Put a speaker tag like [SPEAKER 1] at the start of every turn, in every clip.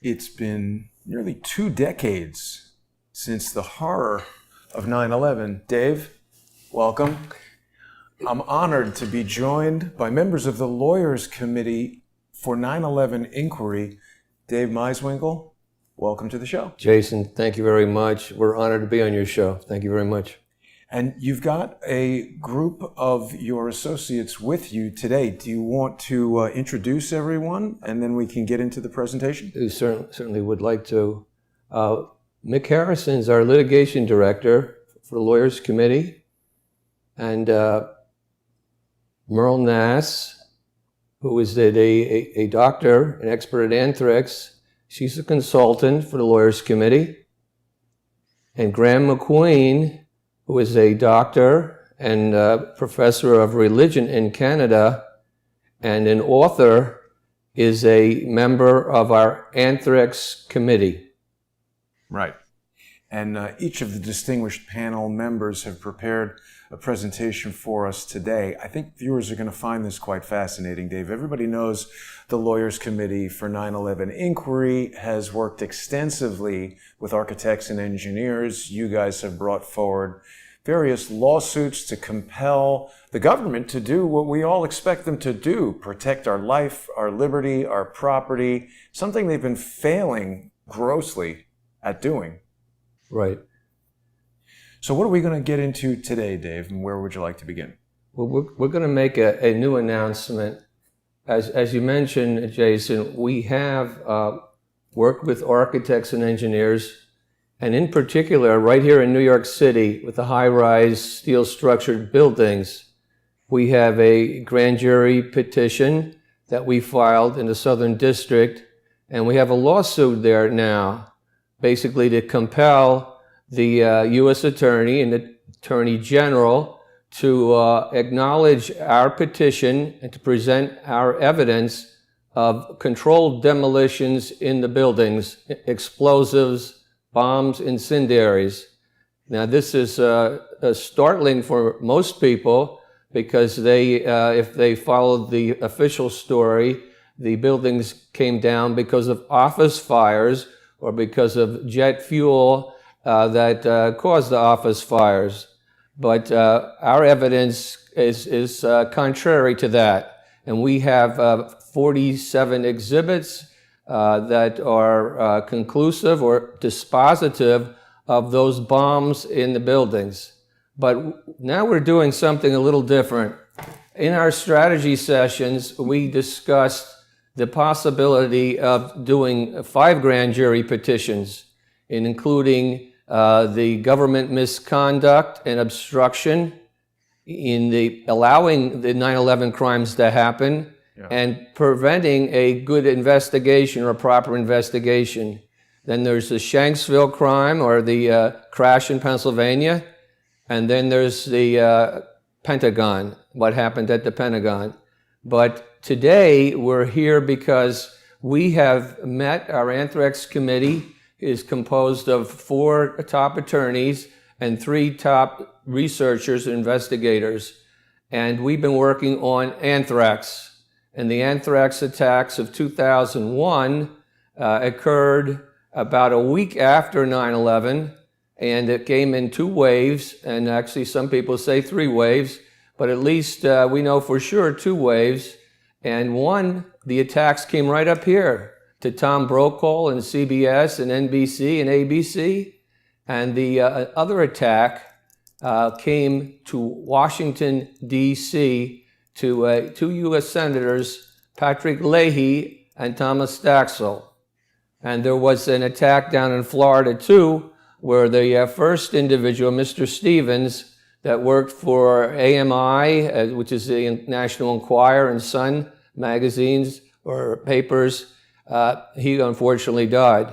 [SPEAKER 1] It's been nearly 2 decades since the horror of 9/11. Dave, welcome. I'm honored to be joined by members of the Lawyers Committee for 9/11 Inquiry. Dave Meiswinkle, welcome to the show.
[SPEAKER 2] Jason, thank you very much. We're honored to be on your show. Thank you very much.
[SPEAKER 1] And you've got a group of your associates with you today. Do you want to introduce everyone, and then we can get into the presentation?
[SPEAKER 2] We certainly would like to. Mick Harrison's our litigation director for the Lawyers Committee, and Meryl Nass, who is a doctor, an expert at Anthrax. She's a consultant for the Lawyers Committee. And Graeme MacQueen, who is a doctor and professor of religion in Canada, and an author, is a member of our Anthrax committee.
[SPEAKER 1] Right. And each of the distinguished panel members have prepared a presentation for us today. I think viewers are going to find this quite fascinating, Dave. Everybody knows the Lawyers Committee for 9/11 Inquiry has worked extensively with architects and engineers. You guys have brought forward various lawsuits to compel the government to do what we all expect them to do: protect our life, our liberty, our property, something they've been failing grossly at doing.
[SPEAKER 2] Right.
[SPEAKER 1] So what are we going to get into today, Dave, and where would you like to begin?
[SPEAKER 2] Well, we're going to make a new announcement. As you mentioned, Jason, we have worked with architects and engineers, and in particular, right here in New York City, with the high-rise steel-structured buildings, we have a grand jury petition that we filed in the Southern District, and we have a lawsuit there now, basically to compel the U.S. Attorney and the Attorney General to acknowledge our petition and to present our evidence of controlled demolitions in the buildings, explosives, bombs, incendiaries. Now, this is startling for most people because if they followed the official story, the buildings came down because of office fires or because of jet fuel that caused the office fires. But our evidence is contrary to that. And we have 47 exhibits that are conclusive or dispositive of those bombs in the buildings. But now we're doing something a little different. In our strategy sessions, we discussed the possibility of doing 5 grand jury petitions, including the government misconduct and obstruction in allowing the 9/11 crimes to happen, and preventing a good investigation or a proper investigation. Then there's the Shanksville crime or the crash in Pennsylvania, and then there's the Pentagon, what happened at the Pentagon. But today we're here because we have met. Our Anthrax committee is composed of 4 top attorneys and 3 top researchers and investigators. And we've been working on anthrax. And the anthrax attacks of 2001 occurred about a week after 9/11, and it came in 2 waves, and actually some people say 3 waves, but at least we know for sure 2 waves. And the attacks came right up here to Tom Brokaw and CBS and NBC and ABC. And the other attack came to Washington, D.C., to 2 U.S. Senators, Patrick Leahy and Thomas Staxel. And there was an attack down in Florida, too, where the first individual, Mr. Stevens, that worked for AMI, which is the National Enquirer and Sun magazines or papers, he unfortunately died.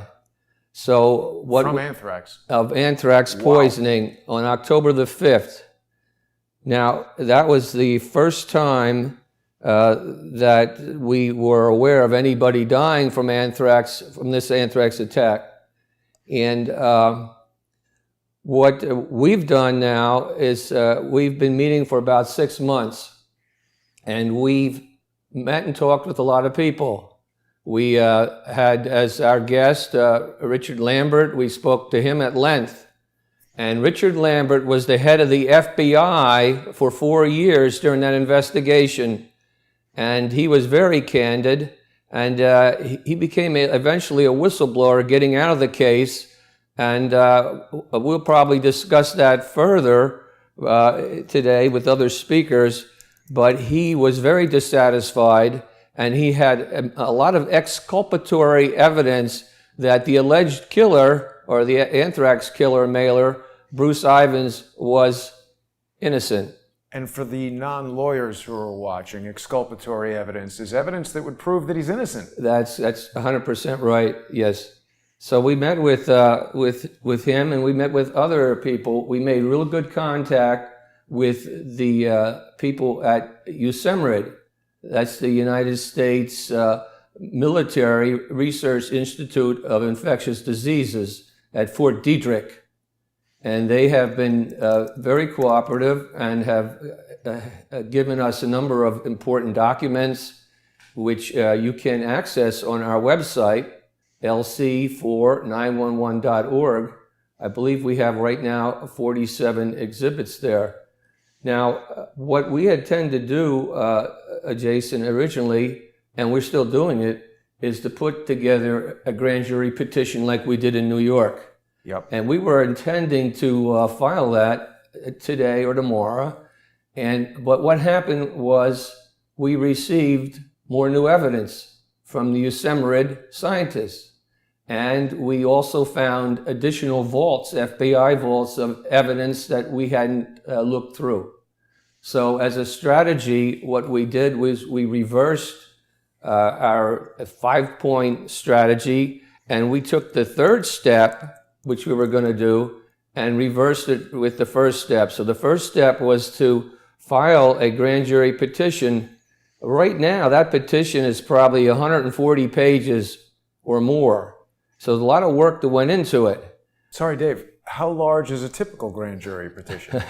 [SPEAKER 2] So
[SPEAKER 1] from anthrax?
[SPEAKER 2] Of anthrax poisoning on October the 5th. Now, that was the first time that we were aware of anybody dying from anthrax, from this anthrax attack. And what we've done now is we've been meeting for about 6 months, and we've met and talked with a lot of people. We had as our guest Richard Lambert. We spoke to him at length. And Richard Lambert was the head of the FBI for 4 years during that investigation. And he was very candid. And he became eventually a whistleblower getting out of the case. And we'll probably discuss that further today with other speakers. But he was very dissatisfied, and he had a lot of exculpatory evidence that the alleged killer, or the Anthrax killer mailer, Bruce Ivans, was innocent.
[SPEAKER 1] And for the non-lawyers who are watching, exculpatory evidence is evidence that would prove that he's innocent.
[SPEAKER 2] That's 100% right. Yes. So we met with him, and we met with other people. We made real good contact with the people at USEMRID. That's the United States Military Research Institute of Infectious Diseases at Fort Detrick. And they have been very cooperative and have given us a number of important documents which you can access on our website, lc4911.org. I believe we have right now 47 exhibits there. Now, what we had tended to do, Jason, originally, and we're still doing it, is to put together a grand jury petition like we did in New York.
[SPEAKER 1] Yep.
[SPEAKER 2] And we were intending to file that today or tomorrow. But what happened was we received more new evidence from the USEMRID scientists. And we also found additional vaults, FBI vaults of evidence that we hadn't looked through. So as a strategy, what we did was we reversed our 5-point strategy, and we took the third step, which we were going to do, and reversed it with the first step. So the first step was to file a grand jury petition. Right now, that petition is probably 140 pages or more. So there's a lot of work that went into it.
[SPEAKER 1] Sorry, Dave, how large is a typical grand jury petition?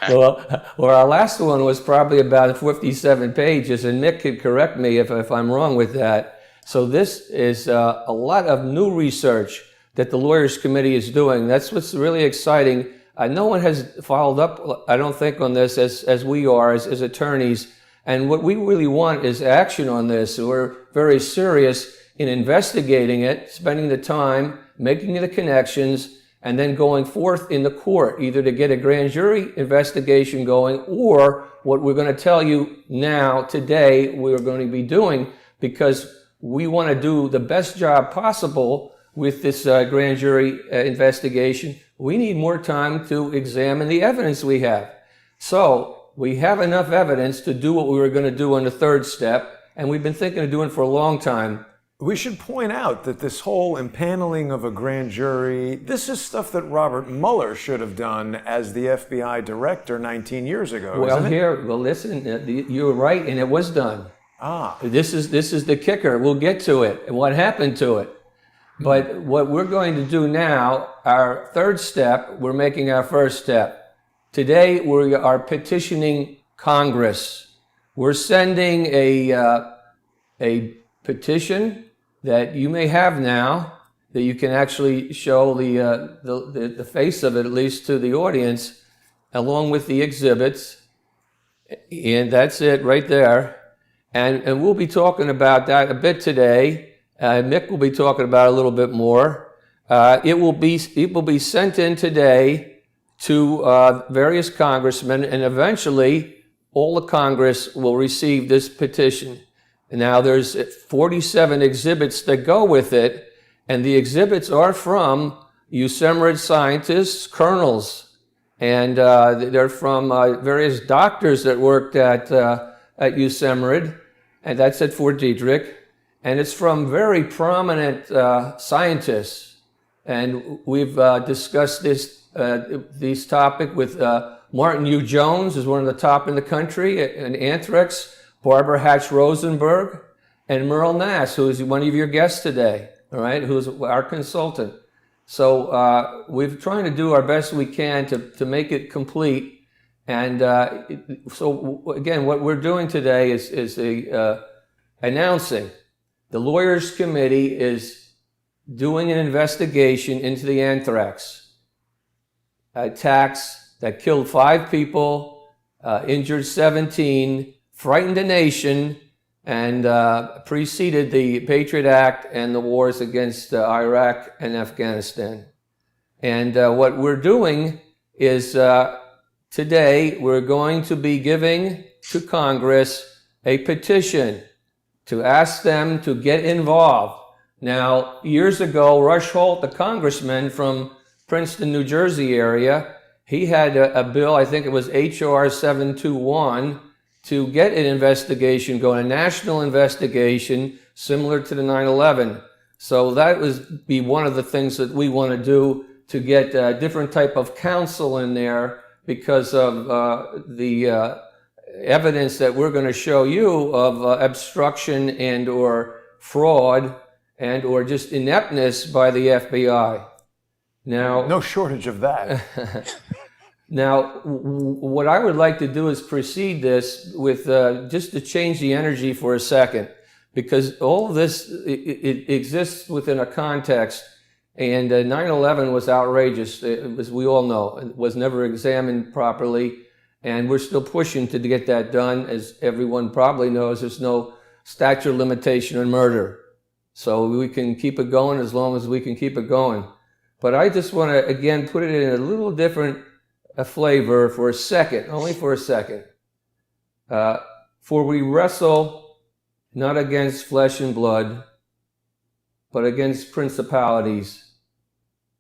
[SPEAKER 2] well, our last one was probably about 57 pages, and Mick could correct me if I'm wrong with that. So this is a lot of new research that the Lawyers Committee is doing. That's what's really exciting. No one has followed up, I don't think, on this as we are, as attorneys. And what we really want is action on this. We're very serious in investigating it, spending the time, making the connections, and then going forth in the court, either to get a grand jury investigation going, or what we're going to tell you now, today, we're going to be doing, because we want to do the best job possible with this grand jury investigation. We need more time to examine the evidence we have. So we have enough evidence to do what we were going to do on the third step, and we've been thinking of doing it for a long time.
[SPEAKER 1] We should point out that this whole impaneling of a grand jury, this is stuff that Robert Mueller should have done as the FBI director 19 years ago, isn't it?
[SPEAKER 2] Listen, you're right, and it was done. This is the kicker. We'll get to it and what happened to it. But what we're going to do now, our third step, we're making our first step. Today, we are petitioning Congress. We're sending a petition that you may have now, that you can actually show the face of it, at least to the audience, along with the exhibits. And that's it right there. And we'll be talking about that a bit today. Mick will be talking about it a little bit more. It will be sent in today to various congressmen, and eventually all the Congress will receive this petition. Now there's 47 exhibits that go with it, and the exhibits are from USEMRID scientists, colonels, and they're from various doctors that worked at USEMRID, and that's at Fort Detrick. And it's from very prominent scientists. And we've discussed this topic with Martin U. Jones, who's one of the top in the country, and Anthrax, Barbara Hatch Rosenberg, and Meryl Nass, who is one of your guests today, all right, who's our consultant. So we're trying to do our best we can to make it complete. And so again, what we're doing today is announcing The Lawyers Committee is doing an investigation into the anthrax attacks that killed 5 people, injured 17, frightened the nation, and preceded the Patriot Act and the wars against Iraq and Afghanistan. And what we're doing is today we're going to be giving to Congress a petition to ask them to get involved. Now, years ago, Rush Holt, the congressman from Princeton, New Jersey area, he had a bill, I think it was H.R. 721, to get an investigation going, a national investigation similar to the 9/11. So that would be one of the things that we want to do, to get a different type of counsel in there because of the evidence that we're going to show you of obstruction and or fraud and or just ineptness by the FBI. Now,
[SPEAKER 1] no shortage of that.
[SPEAKER 2] Now, what I would like to do is precede this with just to change the energy for a second, because all of this, it exists within a context, and 9/11 was outrageous, as we all know. It was never examined properly, and we're still pushing to get that done. As everyone probably knows, there's no statute of limitation on murder. So we can keep it going as long as we can keep it going. But I just want to, again, put it in a little different flavor for a second, only for a second. For we wrestle not against flesh and blood, but against principalities,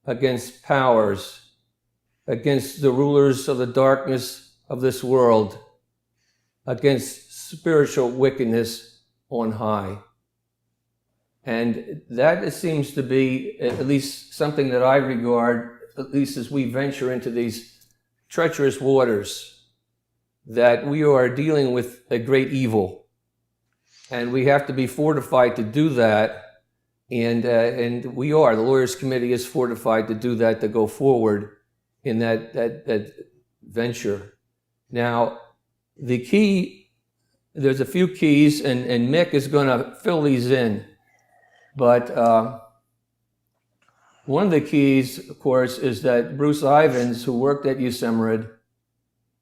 [SPEAKER 2] against powers, against the rulers of the darkness of this world, against spiritual wickedness on high. And that seems to be at least something that I regard, at least as we venture into these treacherous waters, that we are dealing with a great evil. And we have to be fortified to do that. And we are. The Lawyers Committee is fortified to do that, to go forward in that venture. Now, the key, there's a few keys, and Mick is going to fill these in. But one of the keys, of course, is that Bruce Ivins, who worked at USEMRID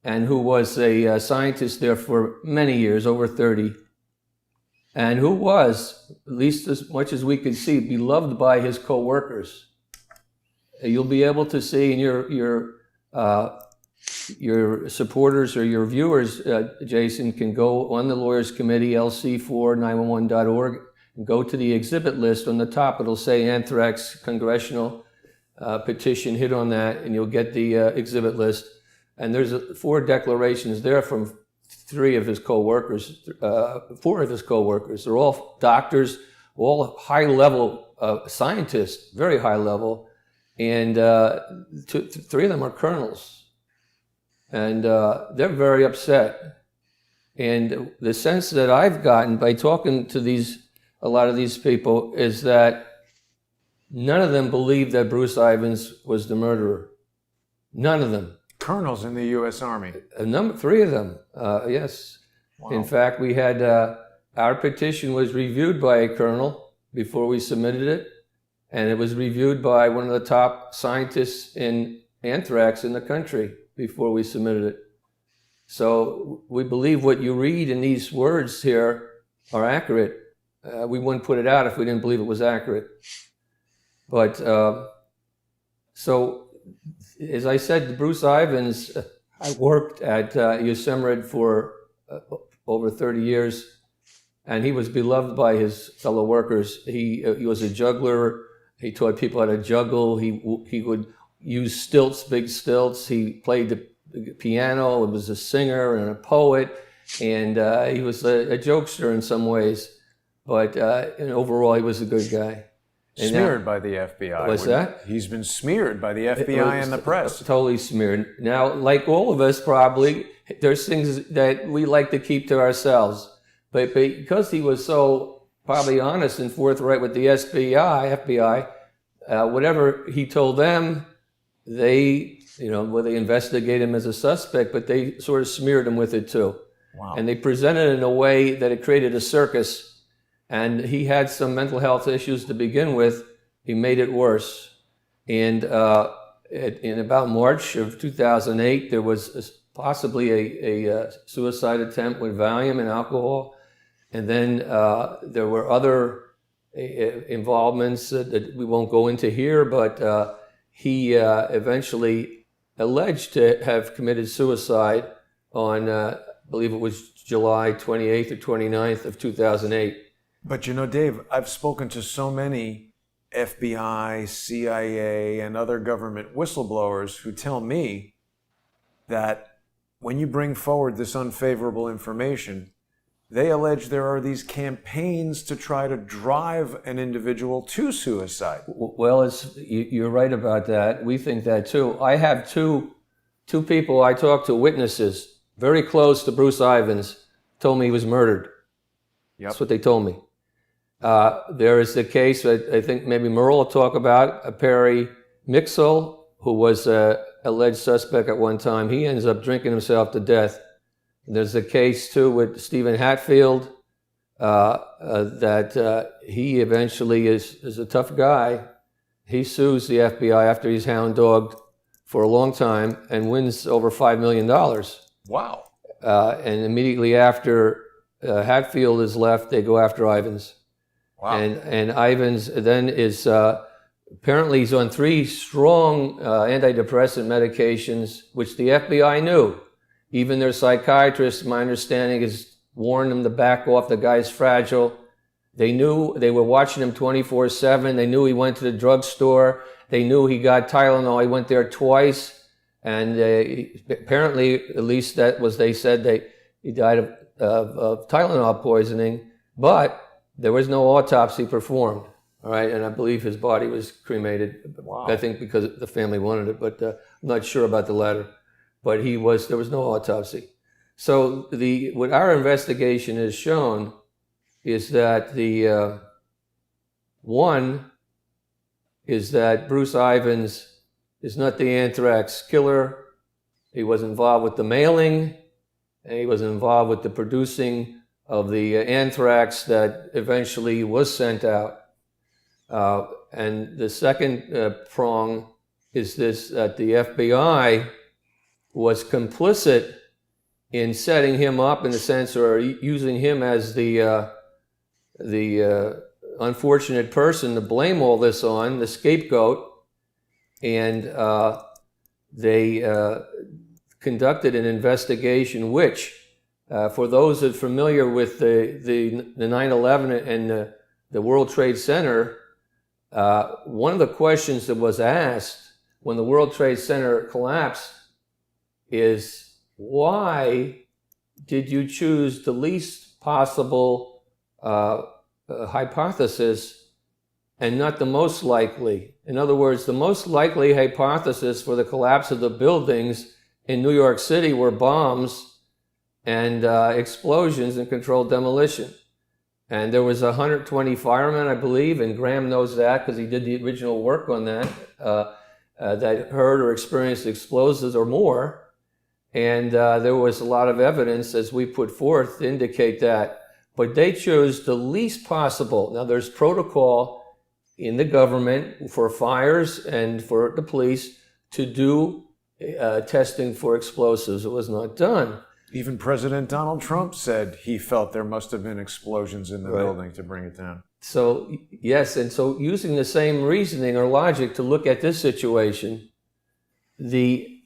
[SPEAKER 2] and who was a scientist there for many years, over 30, and who was, at least as much as we could see, beloved by his co-workers. You'll be able to see in your supporters or your viewers, Jason, can go on the Lawyers Committee, lc4911.org, and go to the exhibit list. On the top, it'll say Anthrax Congressional Petition. Hit on that, and you'll get the exhibit list. And there's 4 declarations there from 3 of his co-workers, 4 of his co-workers. They're all doctors, all high-level scientists, very high level, and 3 of them are colonels. And they're very upset. And the sense that I've gotten by talking to a lot of these people is that none of them believe that Bruce Ivins was the murderer. None of them.
[SPEAKER 1] Colonels in the U.S. Army.
[SPEAKER 2] 3 of them, yes. Wow. In fact, we had our petition was reviewed by a colonel before we submitted it, and it was reviewed by one of the top scientists in anthrax in the country before we submitted it. So we believe what you read in these words here are accurate. We wouldn't put it out if we didn't believe it was accurate. But so, as I said, Bruce Ivins, I worked at USEMRID for over 30 years, and he was beloved by his fellow workers. He was a juggler. He taught people how to juggle. He would use stilts, big stilts. He played the piano. He was a singer and a poet, and he was a jokester in some ways. But overall, he was a good guy. And
[SPEAKER 1] smeared by the FBI.
[SPEAKER 2] What's that?
[SPEAKER 1] He's been smeared by the FBI and the press.
[SPEAKER 2] Totally smeared. Now, like all of us probably, there's things that we like to keep to ourselves. But because he was so probably honest and forthright with the FBI, whatever he told them, they investigate him as a suspect, but they sort of smeared him with it too.
[SPEAKER 1] Wow.
[SPEAKER 2] And they presented it in a way that it created a circus. and he had some mental health issues to begin with. He made it worse. And in about March of 2008, there was possibly a suicide attempt with Valium and alcohol. And then there were other involvements that we won't go into here, but he eventually alleged to have committed suicide on, I believe it was July 28th or 29th of 2008.
[SPEAKER 1] But you know, Dave, I've spoken to so many FBI, CIA, and other government whistleblowers who tell me that when you bring forward this unfavorable information, they allege there are these campaigns to try to drive an individual to suicide.
[SPEAKER 2] Well, you're right about that. We think that too. I have two people I talked to, witnesses, very close to Bruce Ivins, told me he was murdered.
[SPEAKER 1] Yep.
[SPEAKER 2] That's what they told me. There is the case, I think maybe Meryl will talk about, Perry Mixel, who was an alleged suspect at one time. He ends up drinking himself to death. There's a case, too, with Stephen Hatfield, that he eventually is a tough guy. He sues the FBI after he's hound dogged for a long time and wins over $5 million.
[SPEAKER 1] Wow.
[SPEAKER 2] And immediately after Hatfield is left, they go after Ivins.
[SPEAKER 1] Wow.
[SPEAKER 2] And Ivins then is, apparently he's on 3 strong antidepressant medications, which the FBI knew. Even their psychiatrist, my understanding, is warned him to back off. The guy's fragile. They knew, they were watching him 24/7. They knew he went to the drugstore. They knew he got Tylenol. He went there twice. And apparently, at least that was, they said he died of Tylenol poisoning. But there was no autopsy performed. All right. And I believe his body was cremated.
[SPEAKER 1] Wow.
[SPEAKER 2] I think because the family wanted it, but I'm not sure about the latter. But there was no autopsy. So what our investigation has shown is that one is that Bruce Ivins is not the Anthrax killer. He was involved with the mailing, and he was involved with the producing of the anthrax that eventually was sent out. And the second prong is this, that the FBI was complicit in setting him up, in a sense, or using him as the unfortunate person to blame all this on, the scapegoat. And they conducted an investigation which, for those that are familiar with the 9/11 and the World Trade Center, one of the questions that was asked when the World Trade Center collapsed is, why did you choose the least possible hypothesis and not the most likely? In other words, the most likely hypothesis for the collapse of the buildings in New York City were bombs and explosions and controlled demolition. And there was 120 firemen, I believe, and Graeme knows that because he did the original work on that, that heard or experienced explosives or more. And there was a lot of evidence, as we put forth, to indicate that. But they chose the least possible. Now, there's protocol in the government for fires and for the police to do testing for explosives. It was not done.
[SPEAKER 1] Even President Donald Trump said he felt there must have been explosions in the
[SPEAKER 2] Right.
[SPEAKER 1] building to bring it down.
[SPEAKER 2] So, yes, and so using the same reasoning or logic to look at this situation, the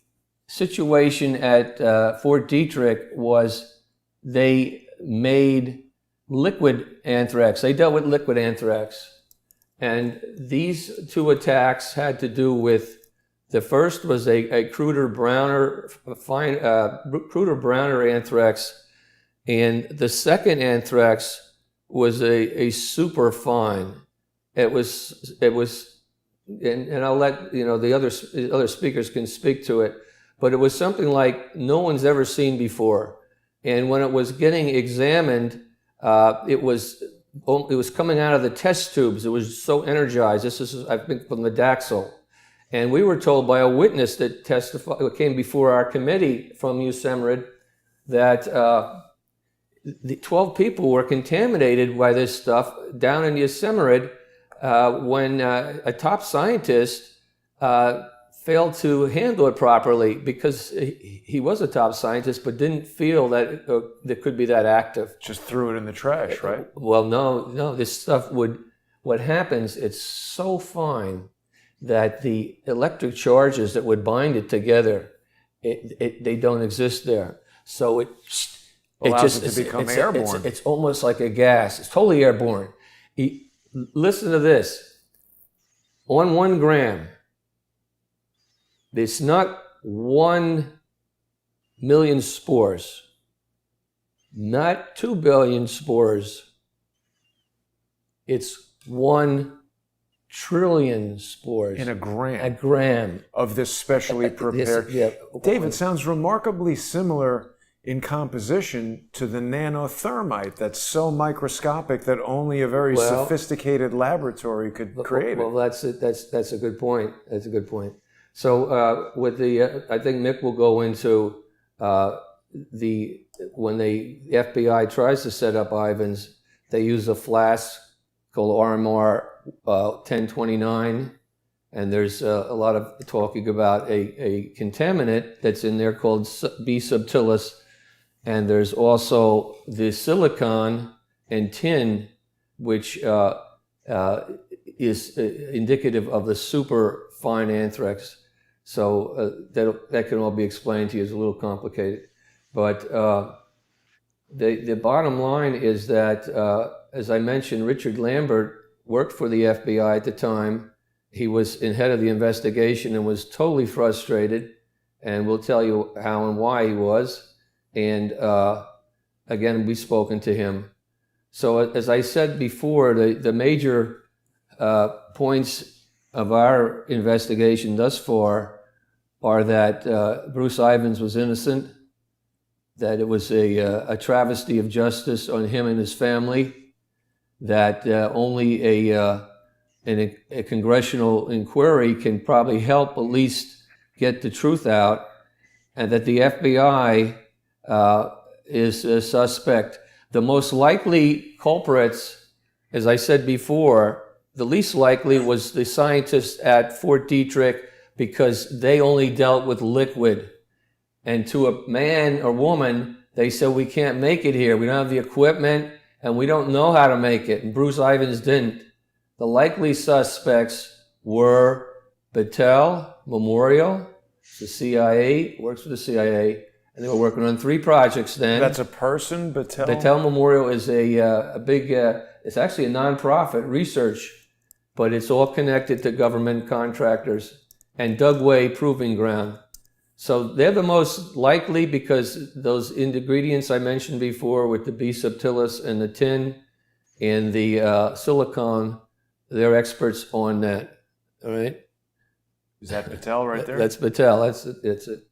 [SPEAKER 2] situation at Fort Detrick was they made liquid anthrax. They dealt with liquid anthrax. And these 2 attacks had to do with, the first was a cruder browner anthrax, and the second anthrax was a super fine. It was, and I'll let the other speakers can speak to it, but it was something like no one's ever seen before. And when it was getting examined, it was coming out of the test tubes. It was so energized. This is, I think, from the Daxel. And we were told by a witness that came before our committee from USEMRID that the 12 people were contaminated by this stuff down in Yosemite when a top scientist failed to handle it properly because he was a top scientist but didn't feel that it could be that active.
[SPEAKER 1] Just threw it in the trash, right?
[SPEAKER 2] Well, no, this stuff what happens, it's so fine that the electric charges that would bind it together, they don't exist there. So it
[SPEAKER 1] allows it to become airborne.
[SPEAKER 2] It's almost like a gas. It's totally airborne. Listen to this. On 1 gram, it's not 1 million spores, not 2 billion spores. It's 1 trillion spores.
[SPEAKER 1] In a gram.
[SPEAKER 2] A gram.
[SPEAKER 1] Of this specially prepared. Dave, it sounds remarkably similar in composition to the nanothermite that's so microscopic that only a very sophisticated laboratory could create it.
[SPEAKER 2] Well, that's a good point. That's a good point. So with I think Mick will go into when the FBI tries to set up Ivans, they use a flask called RMR 1029, and there's a lot of talking about a contaminant that's in there called B subtilis, and there's also the silicon and tin, which is indicative of the super fine anthrax. So that can all be explained to you. It's a little complicated, but the bottom line is that, as I mentioned, Richard Lambert worked for the FBI at the time. He was head of the investigation and was totally frustrated, and we'll tell you how and why he was. And again, we've spoken to him. So as I said before, the major points of our investigation thus far are that Bruce Ivans was innocent, that it was a travesty of justice on him and his family, that only a congressional inquiry can probably help at least get the truth out, and that the FBI is a suspect. The most likely culprits, as I said before, the least likely was the scientists at Fort Detrick, because they only dealt with liquid. And to a man or woman, they said, we can't make it here. We don't have the equipment, and we don't know how to make it. And Bruce Ivans didn't. The likely suspects were Battelle Memorial, the CIA, works for the CIA, and they were working on 3 projects then.
[SPEAKER 1] That's a person, Battelle?
[SPEAKER 2] Battelle Memorial is a big, it's actually a nonprofit research, but it's all connected to government contractors, and Dugway Proving Ground. So they're the most likely because those ingredients I mentioned before with the B subtilis and the tin and the silicon, they're experts on that. All right?
[SPEAKER 1] Is that Battelle right there?
[SPEAKER 2] That's Battelle. That's it.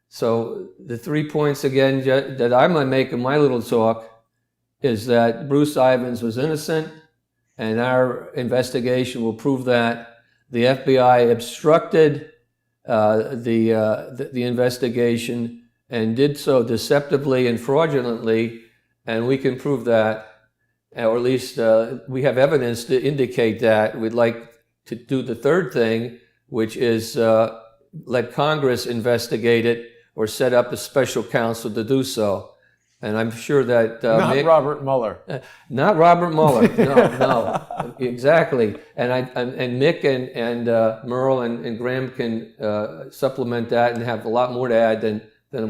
[SPEAKER 2] So the 3 points again that I'm going to make in my little talk is that Bruce Ivans was innocent, and our investigation will prove that. The FBI obstructed the investigation and did so deceptively and fraudulently, and we can prove that, or at least we have evidence to indicate that. We'd like to do the third thing, which is let Congress investigate it or set up a special counsel to do so. And I'm sure that
[SPEAKER 1] not
[SPEAKER 2] Mick,
[SPEAKER 1] Robert Mueller.
[SPEAKER 2] Not Robert Mueller. No, exactly. And Mick and Meryl and Graeme can supplement that and have a lot more to add than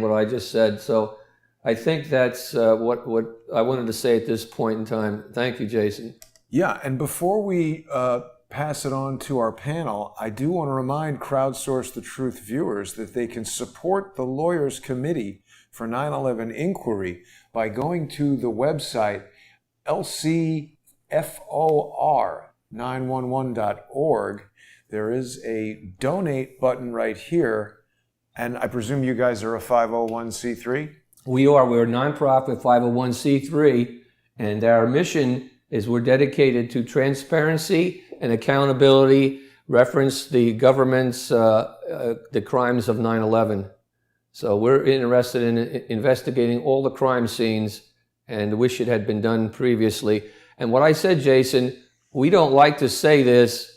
[SPEAKER 2] what I just said. So I think that's what I wanted to say at this point in time. Thank you, Jason.
[SPEAKER 1] Yeah, and before we pass it on to our panel, I do want to remind Crowdsource the Truth viewers that they can support the Lawyers Committee for 9/11 Inquiry by going to the website lcfor911.org. There is a donate button right here, and I presume you guys are a 501c3?
[SPEAKER 2] We are. We're a nonprofit 501c3, and our mission is we're dedicated to transparency and accountability, reference the government's the crimes of 9/11. So we're interested in investigating all the crime scenes and wish it had been done previously. And what I said, Jason, we don't like to say this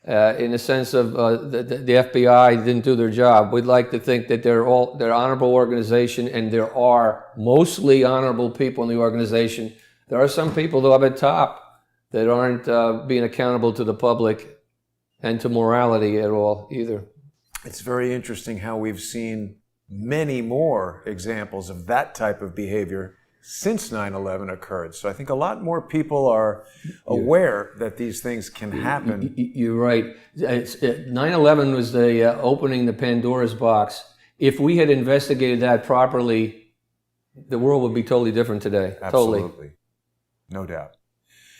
[SPEAKER 2] in the sense of the FBI didn't do their job. We'd like to think that they're an honorable organization, and there are mostly honorable people in the organization. There are some people, though, up at top that aren't being accountable to the public and to morality at all either.
[SPEAKER 1] It's very interesting how we've seen many more examples of that type of behavior since 9/11 occurred. So I think a lot more people are aware that these things can happen.
[SPEAKER 2] You're right. 9/11 was the opening the Pandora's box. If we had investigated that properly, the world would be totally different today.
[SPEAKER 1] Absolutely.
[SPEAKER 2] Totally.
[SPEAKER 1] No doubt.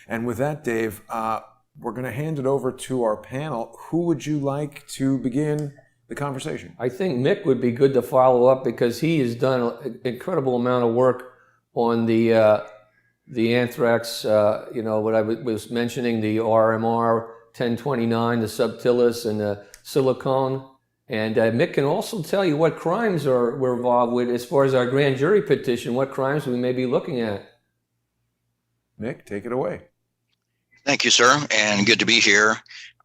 [SPEAKER 1] And with that, Dave, we're going to hand it over to our panel. Who would you like to begin the conversation?
[SPEAKER 2] I think Mick would be good to follow up because he has done an incredible amount of work on the anthrax, what I was mentioning, the RMR 1029, the subtilis, and the silicone. And Mick can also tell you what crimes we're involved with as far as our grand jury petition, what crimes we may be looking at.
[SPEAKER 1] Mick, take it away.
[SPEAKER 3] Thank you, sir, and good to be here.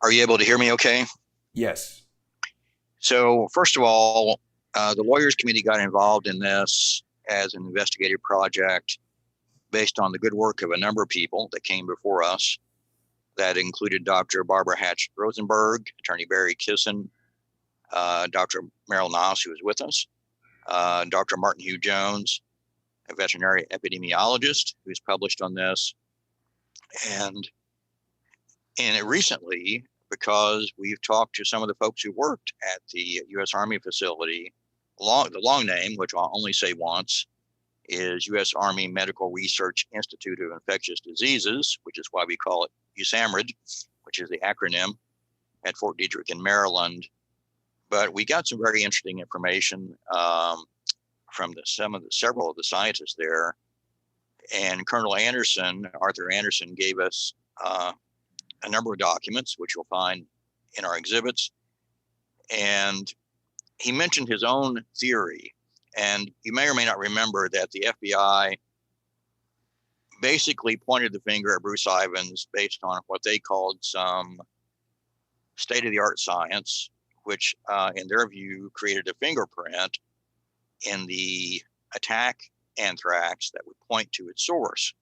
[SPEAKER 3] Are you able to hear me okay?
[SPEAKER 1] Yes.
[SPEAKER 3] So, first of all, the Lawyers Committee got involved in this as an investigative project based on the good work of a number of people that came before us. That included Dr. Barbara Hatch Rosenberg, Attorney Barry Kissin, Dr. Meryl Nass, who was with us, Dr. Martin Hugh Jones, a veterinary epidemiologist who's published on this. And recently, because we've talked to some of the folks who worked at the U.S. Army facility, the long name, which I'll only say once, is U.S. Army Medical Research Institute of Infectious Diseases, which is why we call it USAMRID, which is the acronym, at Fort Detrick in Maryland. But we got some very interesting information from several of the scientists there. And Colonel Arthur Anderson, gave us a number of documents, which you'll find in our exhibits. And he mentioned his own theory. And you may or may not remember that the FBI basically pointed the finger at Bruce Ivins based on what they called some state-of-the-art science, which in their view created a fingerprint in the attack anthrax that would point to its source.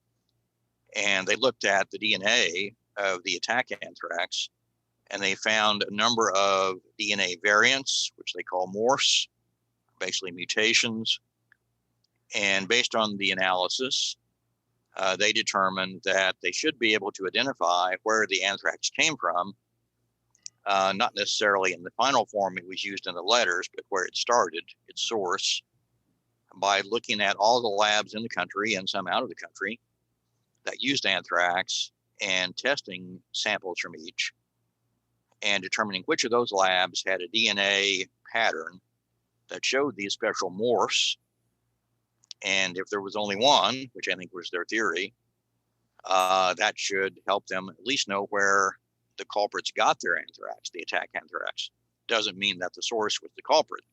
[SPEAKER 3] And they looked at the DNA of the attack anthrax, and they found a number of DNA variants, which they call morphs, basically mutations. And based on the analysis, they determined that they should be able to identify where the anthrax came from, not necessarily in the final form it was used in the letters, but where it started, its source, by looking at all the labs in the country and some out of the country that used anthrax and testing samples from each and determining which of those labs had a DNA pattern that showed these special morphs. And if there was only one, which I think was their theory, that should help them at least know where the culprits got their anthrax, the attack anthrax. Doesn't mean that the source was the culprit,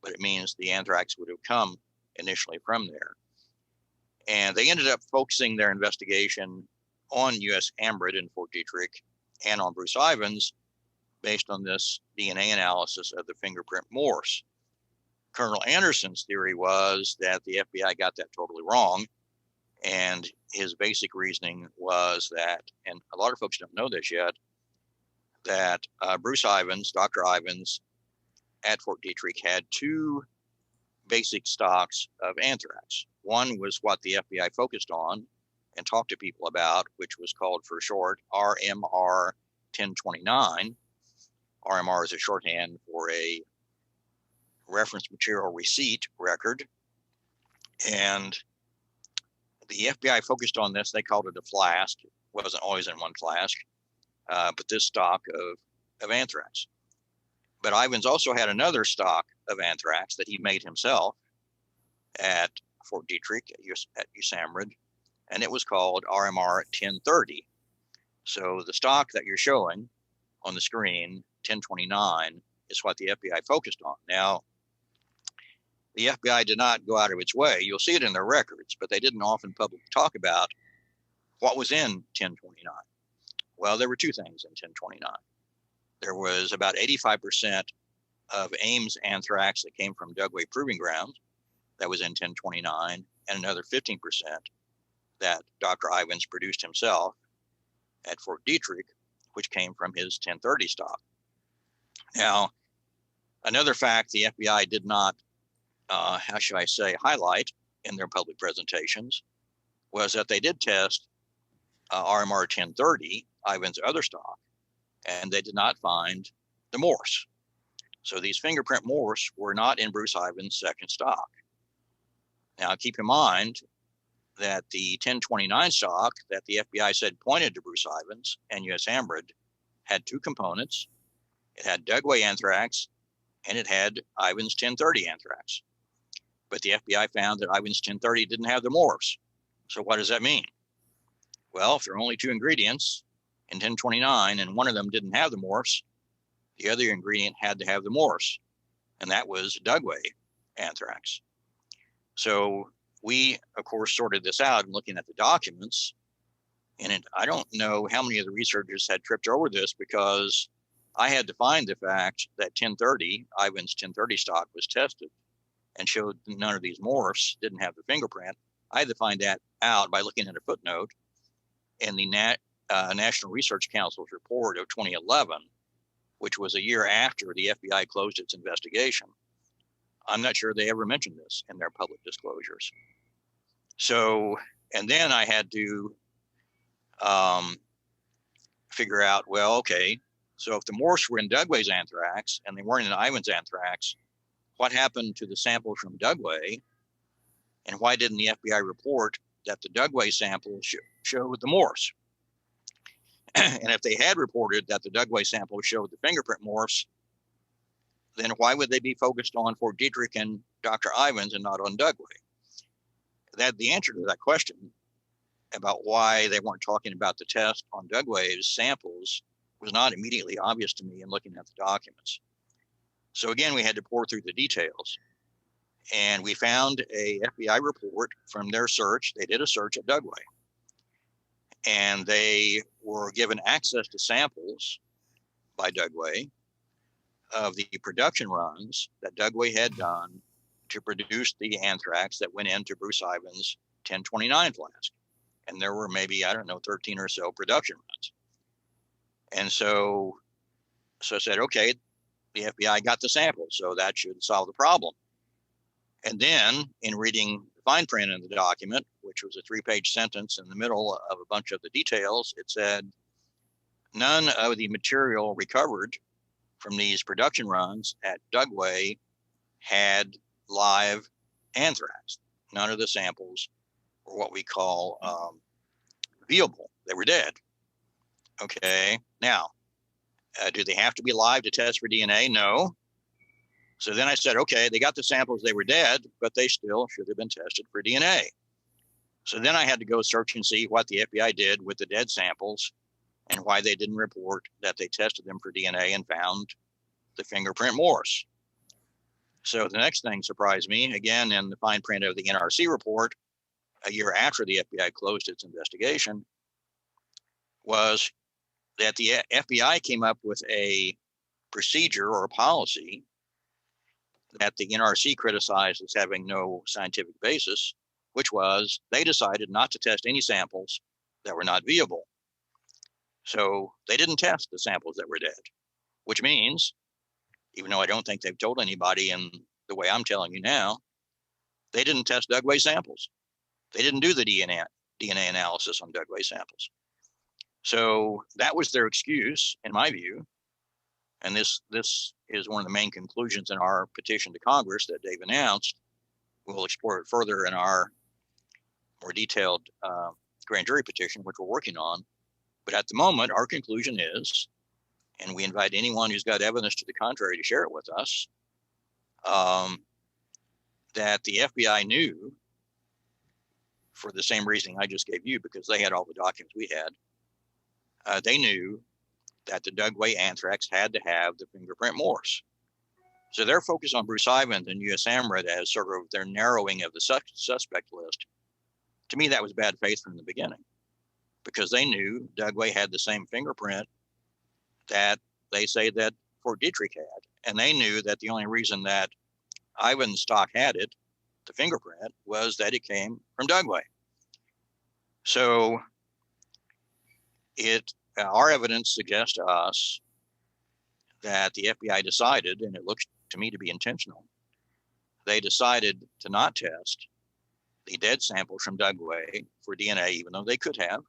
[SPEAKER 3] but it means the anthrax would have come initially from there. And they ended up focusing their investigation on U.S. AMRID in Fort Detrick and on Bruce Ivins based on this DNA analysis of the fingerprint morphs. Colonel Anderson's theory was that the FBI got that totally wrong. And his basic reasoning was that, and a lot of folks don't know this yet, that Bruce Ivins, Dr. Ivins, at Fort Detrick had two basic stocks of anthrax. One was what the FBI focused on and talked to people about, which was called for short RMR 1029. RMR is a shorthand for a reference material receipt record. And the FBI focused on this. They called it a flask. It wasn't always in one flask, but this stock of anthrax. But Ivins also had another stock of anthrax that he made himself at Fort Detrick at USAMRID, and it was called RMR 1030. So the stock that you're showing on the screen, 1029, is what the FBI focused on. Now, the FBI did not go out of its way. You'll see it in their records, but they didn't often publicly talk about what was in 1029. Well, there were two things in 1029. There was about 85% of Ames anthrax that came from Dugway Proving Ground that was in 1029, and another 15% that Dr. Ivins produced himself at Fort Detrick, which came from his 1030 stock. Now, another fact the FBI did not, how should I say, highlight in their public presentations was that they did test RMR 1030, Ivins' other stock, and they did not find the Morse. So these fingerprint Morse were not in Bruce Ivins' second stock. Now, keep in mind that the 1029 stock that the FBI said pointed to Bruce Ivins and U.S. Ambrid had two components. It had Dugway anthrax and it had Ivins' 1030 anthrax. But the FBI found that Ivins' 1030 didn't have the Morse. So what does that mean? Well, if there are only two ingredients in 1029 and one of them didn't have the Morse, the other ingredient had to have the Morse, and that was Dugway anthrax. So we, of course, sorted this out and looking at the documents, and I don't know how many of the researchers had tripped over this because I had to find the fact that 1030, Ivins' 1030 stock was tested and showed none of these Morse didn't have the fingerprint. I had to find that out by looking at a footnote in the National Research Council's report of 2011, which was a year after the FBI closed its investigation. I'm not sure they ever mentioned this in their public disclosures. So, and then I had to figure out, well, okay, so if the Morse were in Dugway's anthrax and they weren't in Ivins' anthrax, what happened to the samples from Dugway? And why didn't the FBI report that the Dugway samples showed the Morse? And if they had reported that the Dugway sample showed the fingerprint Morse, then why would they be focused on Fort Detrick and Dr. Ivins and not on Dugway? The answer to that question about why they weren't talking about the test on Dugway's samples was not immediately obvious to me in looking at the documents. So again, we had to pour through the details. And we found a FBI report from their search. They did a search at Dugway. And they were given access to samples by Dugway of the production runs that Dugway had done to produce the anthrax that went into Bruce Ivins' 1029 flask. And there were maybe, 13 or so production runs. And so I said, okay, the FBI got the samples, so that should solve the problem. And then in reading the fine print in the document, which was a 3-page sentence in the middle of a bunch of the details, it said, none of the material recovered from these production runs at Dugway had live anthrax. None of the samples were what we call viewable. They were dead. Okay, now, do they have to be live to test for DNA? No. So then I said, okay, they got the samples, they were dead, but they still should have been tested for DNA. So then I had to go search and see what the FBI did with the dead samples and why they didn't report that they tested them for DNA and found the fingerprint Morse. So the next thing surprised me, again, in the fine print of the NRC report, a year after the FBI closed its investigation, was that the FBI came up with a procedure or a policy that the NRC criticized as having no scientific basis, which was they decided not to test any samples that were not viewable. So they didn't test the samples that were dead, which means, even though I don't think they've told anybody in the way I'm telling you now, they didn't test Dugway samples. They didn't do the DNA analysis on Dugway samples. So that was their excuse, in my view. And this is one of the main conclusions in our petition to Congress that Dave announced. We'll explore it further in our more detailed grand jury petition, which we're working on. But at the moment, our conclusion is, and we invite anyone who's got evidence to the contrary to share it with us, that the FBI knew, for the same reasoning I just gave you, because they had all the documents we had, they knew that the Dugway anthrax had to have the fingerprint Morse. So they're focused on Bruce Ivins and U.S. Amrit as sort of their narrowing of the suspect list. To me, that was bad faith from the beginning, because they knew Dugway had the same fingerprint that they say that Fort Detrick had. And they knew that the only reason that Ivins' stock had it, the fingerprint, was that it came from Dugway. So our evidence suggests to us that the FBI decided, and it looks to me to be intentional, they decided to not test the dead samples from Dugway for DNA, even though they could have.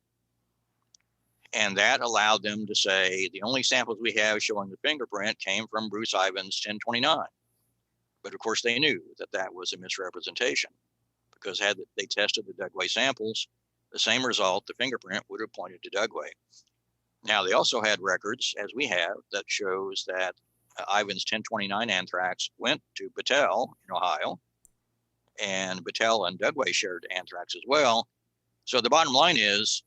[SPEAKER 3] And that allowed them to say the only samples we have showing the fingerprint came from Bruce Ivins' 1029. But of course, they knew that that was a misrepresentation, because had they tested the Dugway samples, the same result, the fingerprint, would have pointed to Dugway. Now, they also had records, as we have, that shows that Ivins' 1029 anthrax went to Battelle in Ohio, and Battelle and Dugway shared anthrax as well. So the bottom line is,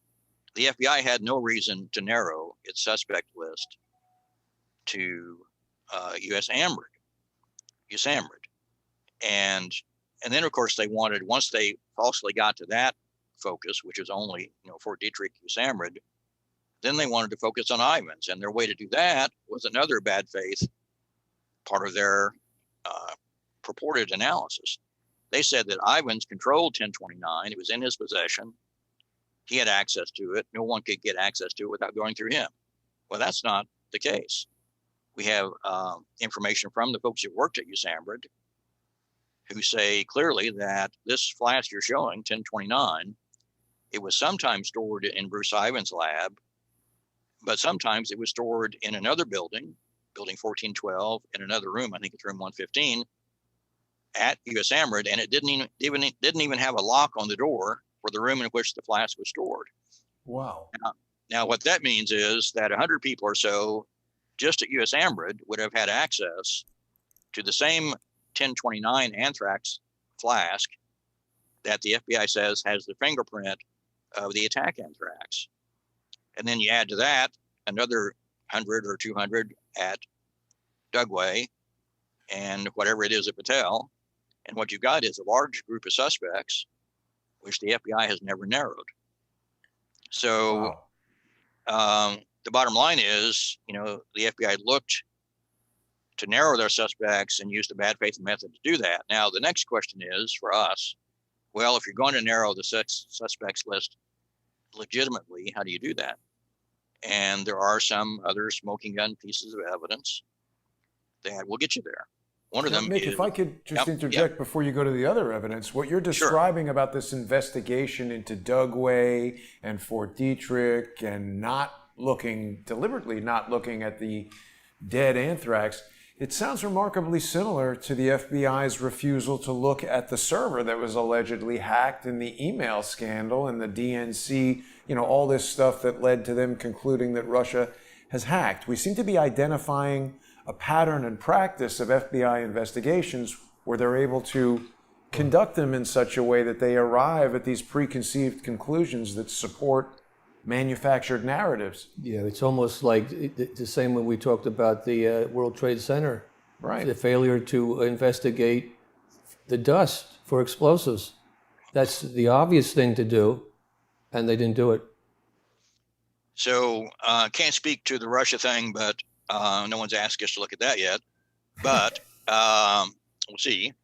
[SPEAKER 3] the FBI had no reason to narrow its suspect list to U.S. Amrit. And then, of course, they wanted, once they falsely got to that focus, which was only, Fort Detrick, U.S. Amrit, then they wanted to focus on Ivins. And their way to do that was another bad faith part of their purported analysis. They said that Ivins controlled 1029. It was in his possession. He had access to it. No one could get access to it without going through him. Well, that's not the case. We have information from the folks who worked at U.S. Amrit who say clearly that this flask you're showing, 1029, it was sometimes stored in Bruce Ivins' lab, but sometimes it was stored in another building, building 1412, in another room, I think it's room 115, at U.S. Amrit, and it didn't even have a lock on the door for the room in which the flask was stored.
[SPEAKER 1] Wow.
[SPEAKER 3] Now what that means is that 100 people or so just at U.S. Amrit would have had access to the same 1029 anthrax flask that the FBI says has the fingerprint of the attack anthrax. And then you add to that another 100 or 200 at Dugway and whatever it is at Battelle. And what you've got is a large group of suspects, which the FBI has never narrowed. So the bottom line is, the FBI looked to narrow their suspects and used the bad faith method to do that. Now, the next question is for us, well, if you're going to narrow the suspects list legitimately, how do you do that? And there are some other smoking gun pieces of evidence that will get you there. One of them
[SPEAKER 1] Mick,
[SPEAKER 3] is,
[SPEAKER 1] if I could just interject before you go to the other evidence, what you're describing about this investigation into Dugway and Fort Detrick and deliberately not looking at the dead anthrax, it sounds remarkably similar to the FBI's refusal to look at the server that was allegedly hacked in the email scandal and the DNC, all this stuff that led to them concluding that Russia has hacked. We seem to be identifying a pattern and practice of FBI investigations where they're able to conduct them in such a way that they arrive at these preconceived conclusions that support manufactured narratives.
[SPEAKER 2] Yeah, it's almost like the same when we talked about the World Trade Center.
[SPEAKER 1] Right.
[SPEAKER 2] The failure to investigate the dust for explosives. That's the obvious thing to do, and they didn't do it.
[SPEAKER 3] So can't speak to the Russia thing, but no one's asked us to look at that yet. But we'll see.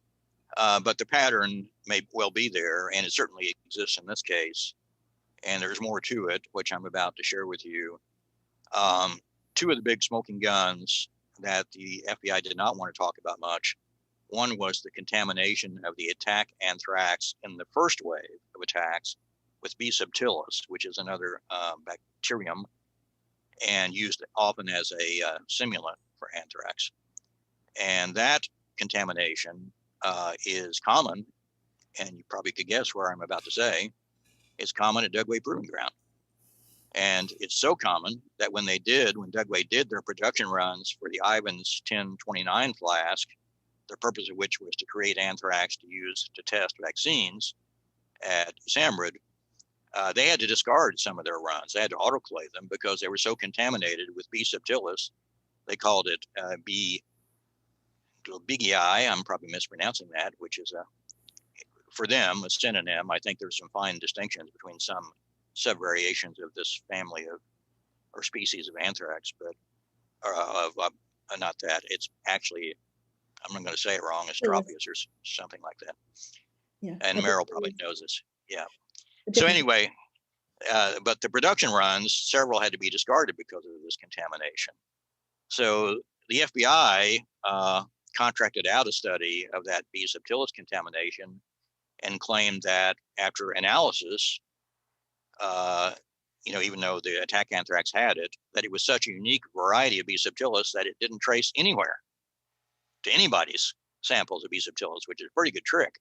[SPEAKER 3] But the pattern may well be there, and it certainly exists in this case. And there's more to it, which I'm about to share with you. Two of the big smoking guns that the FBI did not want to talk about much. One was the contamination of the attack anthrax in the first wave of attacks with B. subtilis, which is another bacterium and used often as a simulant for anthrax. And that contamination is common, and you probably could guess where I'm about to say. It's common at Dugway Proving Ground. And it's so common that when Dugway did their production runs for the Ivins 1029 flask, the purpose of which was to create anthrax to use to test vaccines at Samrid, they had to discard some of their runs. They had to autoclave them because they were so contaminated with B. subtilis. They called it B. big EI, I'm probably mispronouncing that, which is for them a synonym. I think there's some fine distinctions between some subvariations of this family of or species of anthrax, but not that. It's actually, I'm not going to say it wrong, Astropius or something like that.
[SPEAKER 4] Yeah.
[SPEAKER 3] And Meryl probably knows this. Yeah. So anyway, but the production runs, several had to be discarded because of this contamination. So the FBI contracted out a study of that B. subtilis contamination and claimed that after analysis, even though the attack anthrax had it, that it was such a unique variety of B. subtilis that it didn't trace anywhere to anybody's samples of B. subtilis, which is a pretty good trick.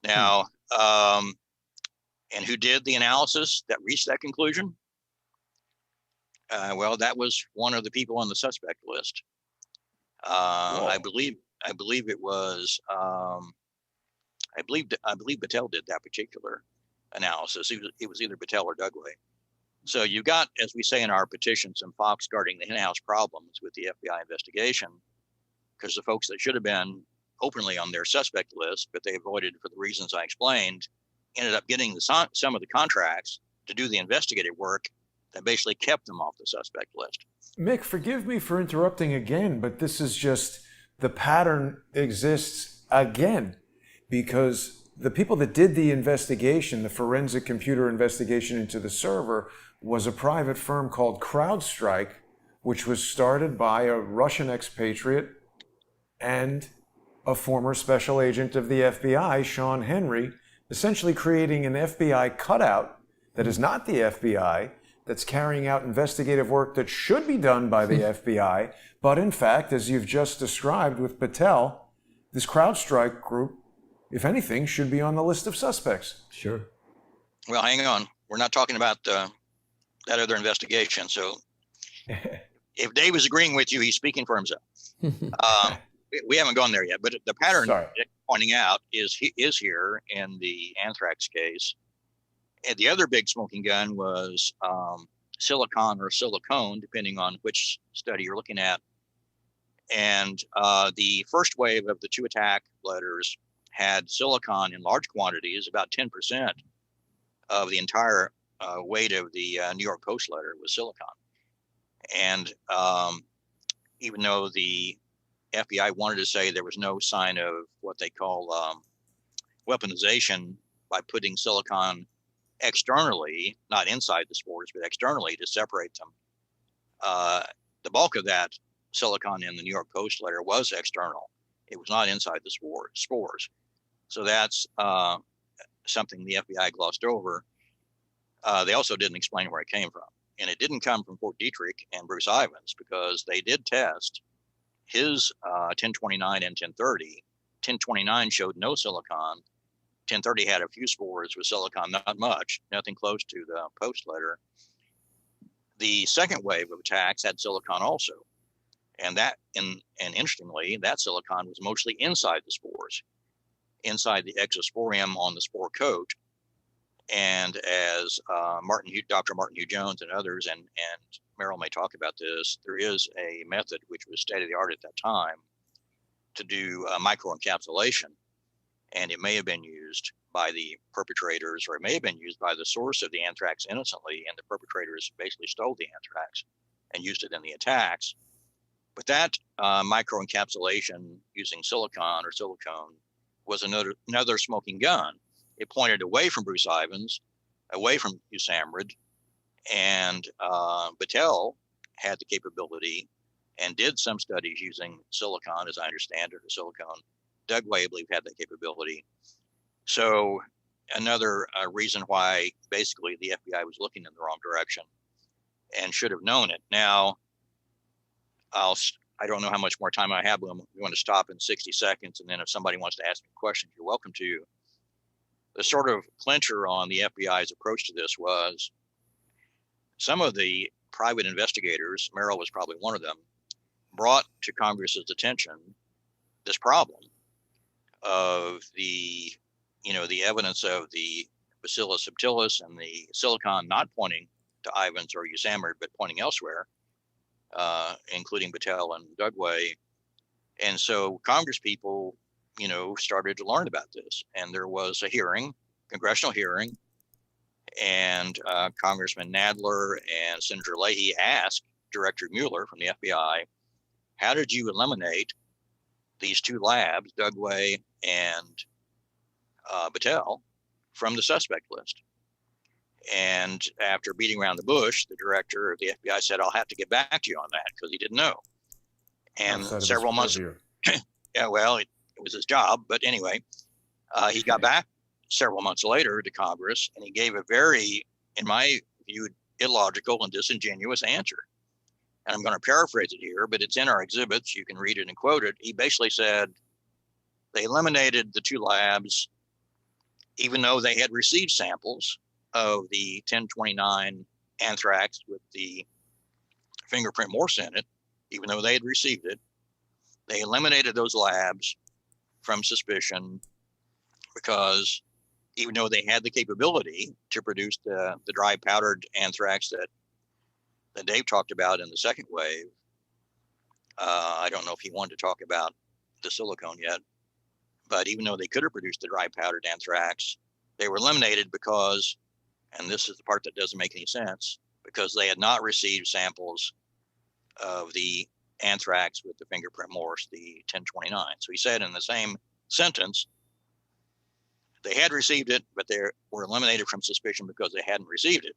[SPEAKER 3] Now, and who did the analysis that reached that conclusion? Well, that was one of the people on the suspect list. I believe it was. I believe Battelle did that particular analysis. It was either Battelle or Dugway. So you got, as we say in our petition, some fox guarding the henhouse problems with the FBI investigation, because the folks that should have been openly on their suspect list, but they avoided for the reasons I explained, ended up getting some of the contracts to do the investigative work that basically kept them off the suspect list.
[SPEAKER 1] Mick, forgive me for interrupting again, but this is just, the pattern exists again, because the people that did the investigation, the forensic computer investigation into the server, was a private firm called CrowdStrike, which was started by a Russian expatriate and a former special agent of the FBI, Sean Henry, essentially creating an FBI cutout that is not the FBI, that's carrying out investigative work that should be done by the FBI, but in fact, as you've just described with Battelle, this CrowdStrike group, if anything, should be on the list of suspects.
[SPEAKER 2] Sure.
[SPEAKER 3] Well, hang on. We're not talking about that other investigation. So if Dave is agreeing with you, he's speaking for himself. We haven't gone there yet, but the pattern pointing out is here in the anthrax case. And the other big smoking gun was silicon or silicone, depending on which study you're looking at. And the first wave of the 2 attack letters had silicon in large quantities. About 10% of the entire weight of the New York Post letter was silicon. And even though the FBI wanted to say there was no sign of what they call weaponization by putting silicon externally, not inside the spores, but externally to separate them, the bulk of that silicon in the New York Post letter was external. It was not inside the spores. So that's something the FBI glossed over. They also didn't explain where it came from. And it didn't come from Fort Detrick and Bruce Ivins, because they did test his 1029 and 1030. 1029 showed no silicon. 1030 had a few spores with silicon, not much, nothing close to the Post letter. The second wave of attacks had silicon also. And interestingly, that silicon was mostly inside the spores, inside the exosporium on the spore coat. And as Dr. Martin Hugh Jones and others, and Meryl may talk about this, there is a method which was state of the art at that time to do microencapsulation. And it may have been used by the perpetrators, or it may have been used by the source of the anthrax innocently, and the perpetrators basically stole the anthrax and used it in the attacks. But that microencapsulation using silicon or silicone was another smoking gun. It pointed away from Bruce Ivins, away from Usamrid, and Battelle had the capability and did some studies using silicon, as I understand it, or silicone. Dugway, I believe, had that capability. So another reason why basically the FBI was looking in the wrong direction and should have known it. Now, I don't know how much more time I have, but we want to stop in 60 seconds. And then if somebody wants to ask me questions, you're welcome to. The sort of clincher on the FBI's approach to this was some of the private investigators, Meryl was probably one of them, brought to Congress's attention this problem of the evidence of the Bacillus subtilis and the silicon not pointing to Ivins or Usamrid, but pointing elsewhere, including Battelle and Dugway. And so Congress people, started to learn about this. And there was a hearing, congressional hearing, and Congressman Nadler and Senator Leahy asked Director Mueller from the FBI, how did you eliminate these two labs, Dugway and Battelle, from the suspect list? And after beating around the bush, the director of the FBI said, I'll have to get back to you on that, because he didn't know. And several months, yeah, well, it was his job. But anyway, he got back several months later to Congress, and he gave a very, in my view, illogical and disingenuous answer. And I'm going to paraphrase it here, but it's in our exhibits. You can read it and quote it. He basically said they eliminated the two labs, even though they had received samples of the 1029 anthrax with the fingerprint morse in it, even though they had received it. They eliminated those labs from suspicion because even though they had the capability to produce the dry powdered anthrax that Dave talked about in the second wave, I don't know if he wanted to talk about the silicone yet, but even though they could have produced the dry powdered anthrax, they were eliminated because, and this is the part that doesn't make any sense, because they had not received samples of the anthrax with the fingerprint morse, the 1029. So he said in the same sentence, they had received it, but they were eliminated from suspicion because they hadn't received it.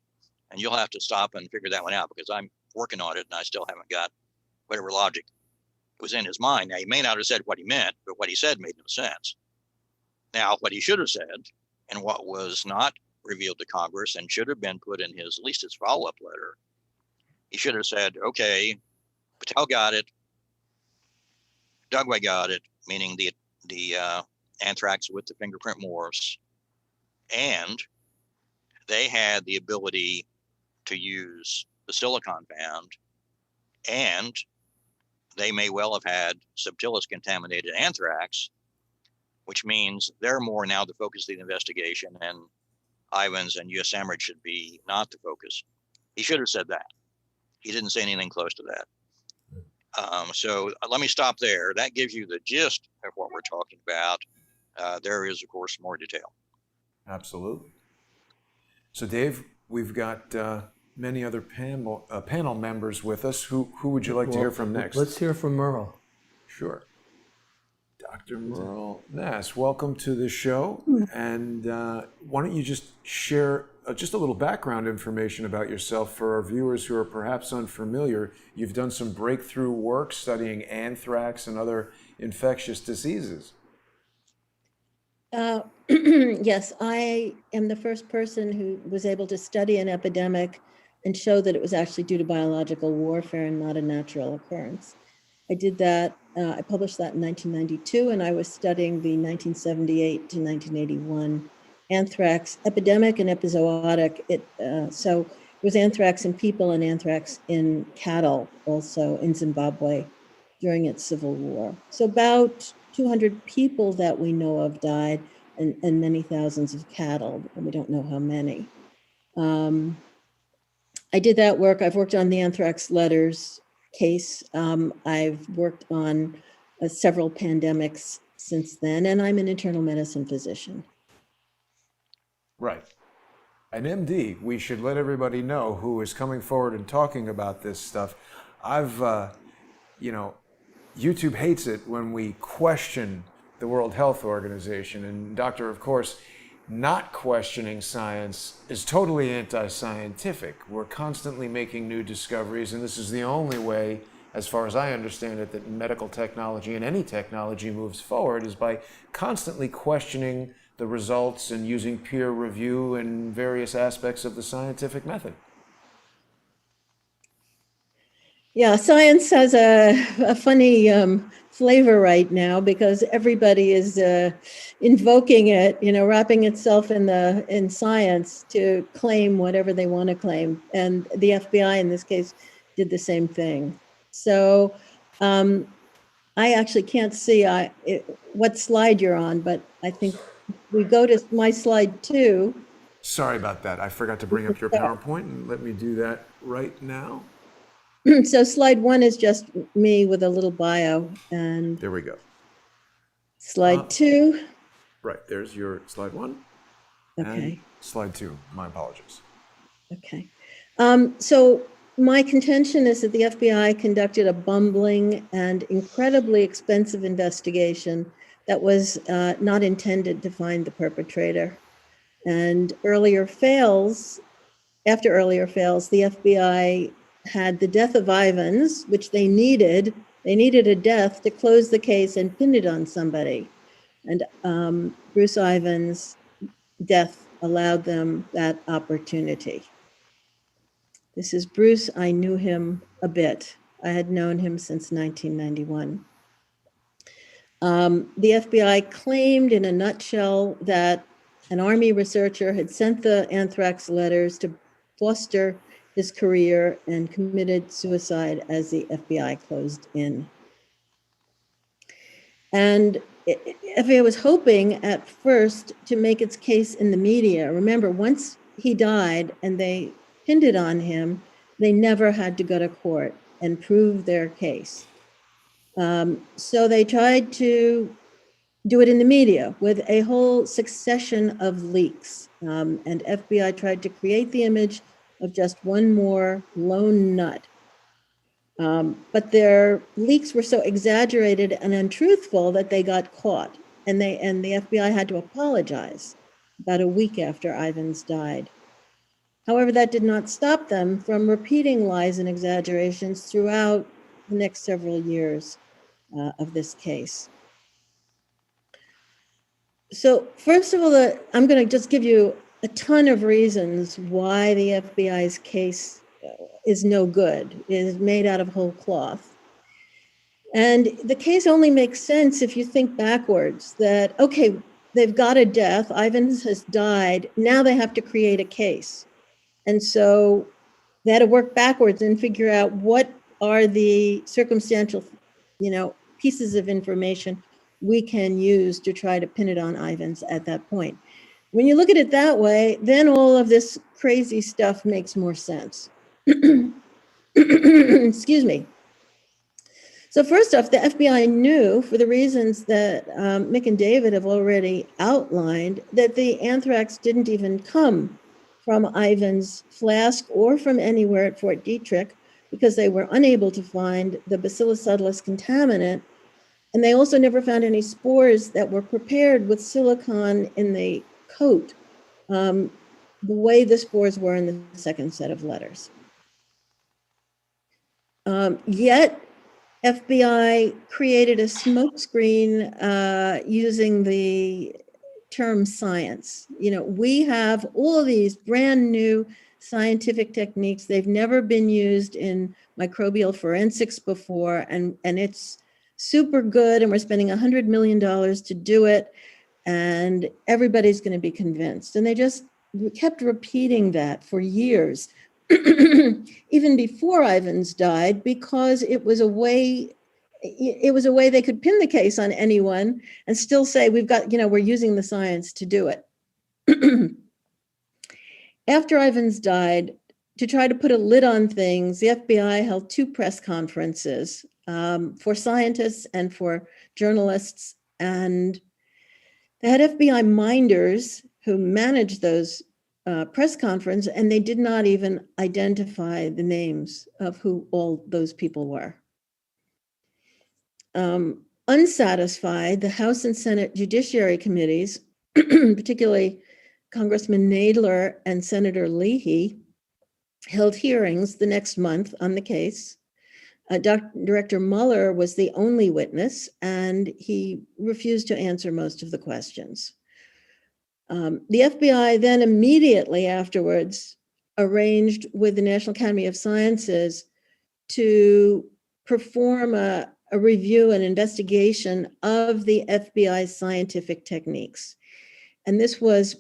[SPEAKER 3] And you'll have to stop and figure that one out, because I'm working on it and I still haven't got whatever logic was in his mind. Now, he may not have said what he meant, but what he said made no sense. Now, what he should have said, and what was not revealed to Congress and should have been put in his, at least his follow-up letter, he should have said, okay, Battelle got it, Dugway got it, meaning the anthrax with the fingerprint morse, and they had the ability to use the silicon found, and they may well have had subtilis contaminated anthrax, which means they're more now the focus of the investigation, and Ivins and U.S. Amherst should be not the focus. He should have said that. He didn't say anything close to that. So let me stop there. That gives you the gist of what we're talking about. There is, of course, more detail.
[SPEAKER 1] Absolutely. So, Dave, we've got many other panel members with us. Who would you like to hear from next?
[SPEAKER 2] Let's hear from Meryl.
[SPEAKER 1] Sure. Dr. Meryl Nass, welcome to the show. And why don't you just share just a little background information about yourself for our viewers who are perhaps unfamiliar. You've done some breakthrough work studying anthrax and other infectious diseases.
[SPEAKER 4] Yes, I am the first person who was able to study an epidemic and show that it was actually due to biological warfare and not a natural occurrence. I did that, I published that in 1992, and I was studying the 1978 to 1981 anthrax epidemic and epizootic. So it was anthrax in people and anthrax in cattle, also in Zimbabwe during its civil war. So about 200 people that we know of died, and many thousands of cattle, and we don't know how many. I did that work. I've worked on the anthrax letters case. I've worked on several pandemics since then, and I'm an internal medicine physician.
[SPEAKER 1] Right. An MD, we should let everybody know, who is coming forward and talking about this stuff. YouTube hates it when we question the World Health Organization. And Doctor, of course, not questioning science is totally anti-scientific. We're constantly making new discoveries, and this is the only way, as far as I understand it, that medical technology and any technology moves forward, is by constantly questioning the results and using peer review and various aspects of the scientific method.
[SPEAKER 4] Yeah, science has a funny flavor right now, because everybody is invoking it, wrapping itself in science to claim whatever they want to claim. And the FBI in this case did the same thing. So I actually can't see what slide you're on, but I think we go to my slide 2.
[SPEAKER 1] Sorry about that. I forgot to bring up your PowerPoint, and let me do that right now.
[SPEAKER 4] So slide 1 is just me with a little bio, and
[SPEAKER 1] There we go.
[SPEAKER 4] slide 2.
[SPEAKER 1] Right, there's your slide 1. And
[SPEAKER 4] Okay.
[SPEAKER 1] slide 2, my apologies.
[SPEAKER 4] Okay. So my contention is that the FBI conducted a bumbling and incredibly expensive investigation that was not intended to find the perpetrator. And after earlier fails, the FBI had the death of Ivans, which they needed. They needed a death to close the case and pin it on somebody. And Bruce Ivans' death allowed them that opportunity. This is Bruce. I knew him a bit. I had known him since 1991. The FBI claimed in a nutshell that an Army researcher had sent the anthrax letters to foster his career and committed suicide as the FBI closed in. And FBI was hoping at first to make its case in the media. Remember, once he died and they pinned it on him, they never had to go to court and prove their case. So they tried to do it in the media with a whole succession of leaks. And FBI tried to create the image of just one more lone nut. But their leaks were so exaggerated and untruthful that they got caught. And the FBI had to apologize about a week after Ivans died. However, that did not stop them from repeating lies and exaggerations throughout the next several years of this case. So first of all, I'm going to just give you a ton of reasons why the FBI's case is no good, is made out of whole cloth. And the case only makes sense if you think backwards that, okay, they've got a death, Ivans has died, now they have to create a case. And so they had to work backwards and figure out what are the circumstantial, pieces of information we can use to try to pin it on Ivans at that point. When you look at it that way, then all of this crazy stuff makes more sense. Excuse me. So first off, the FBI knew, for the reasons that Mick and David have already outlined, that the anthrax didn't even come from Ivans' flask or from anywhere at Fort Detrick, because they were unable to find the Bacillus subtilis contaminant. And they also never found any spores that were prepared with silicon in the coat, the way the spores were in the second set of letters. Yet, FBI created a smokescreen using the term science. We have all of these brand new scientific techniques. They've never been used in microbial forensics before, and it's super good, and we're spending $100 million to do it, and everybody's going to be convinced. And they just kept repeating that for years, even before Ivans died, because it was a way they could pin the case on anyone and still say, we're using the science to do it. After Ivans died, to try to put a lid on things, the FBI held 2 press conferences for scientists and for journalists. And they had FBI minders who managed those press conferences, and they did not even identify the names of who all those people were. Unsatisfied, the House and Senate Judiciary Committees, particularly Congressman Nadler and Senator Leahy, held hearings the next month on the case. Director Mueller was the only witness, and he refused to answer most of the questions. The FBI then immediately afterwards arranged with the National Academy of Sciences to perform a review and investigation of the FBI's scientific techniques. And this was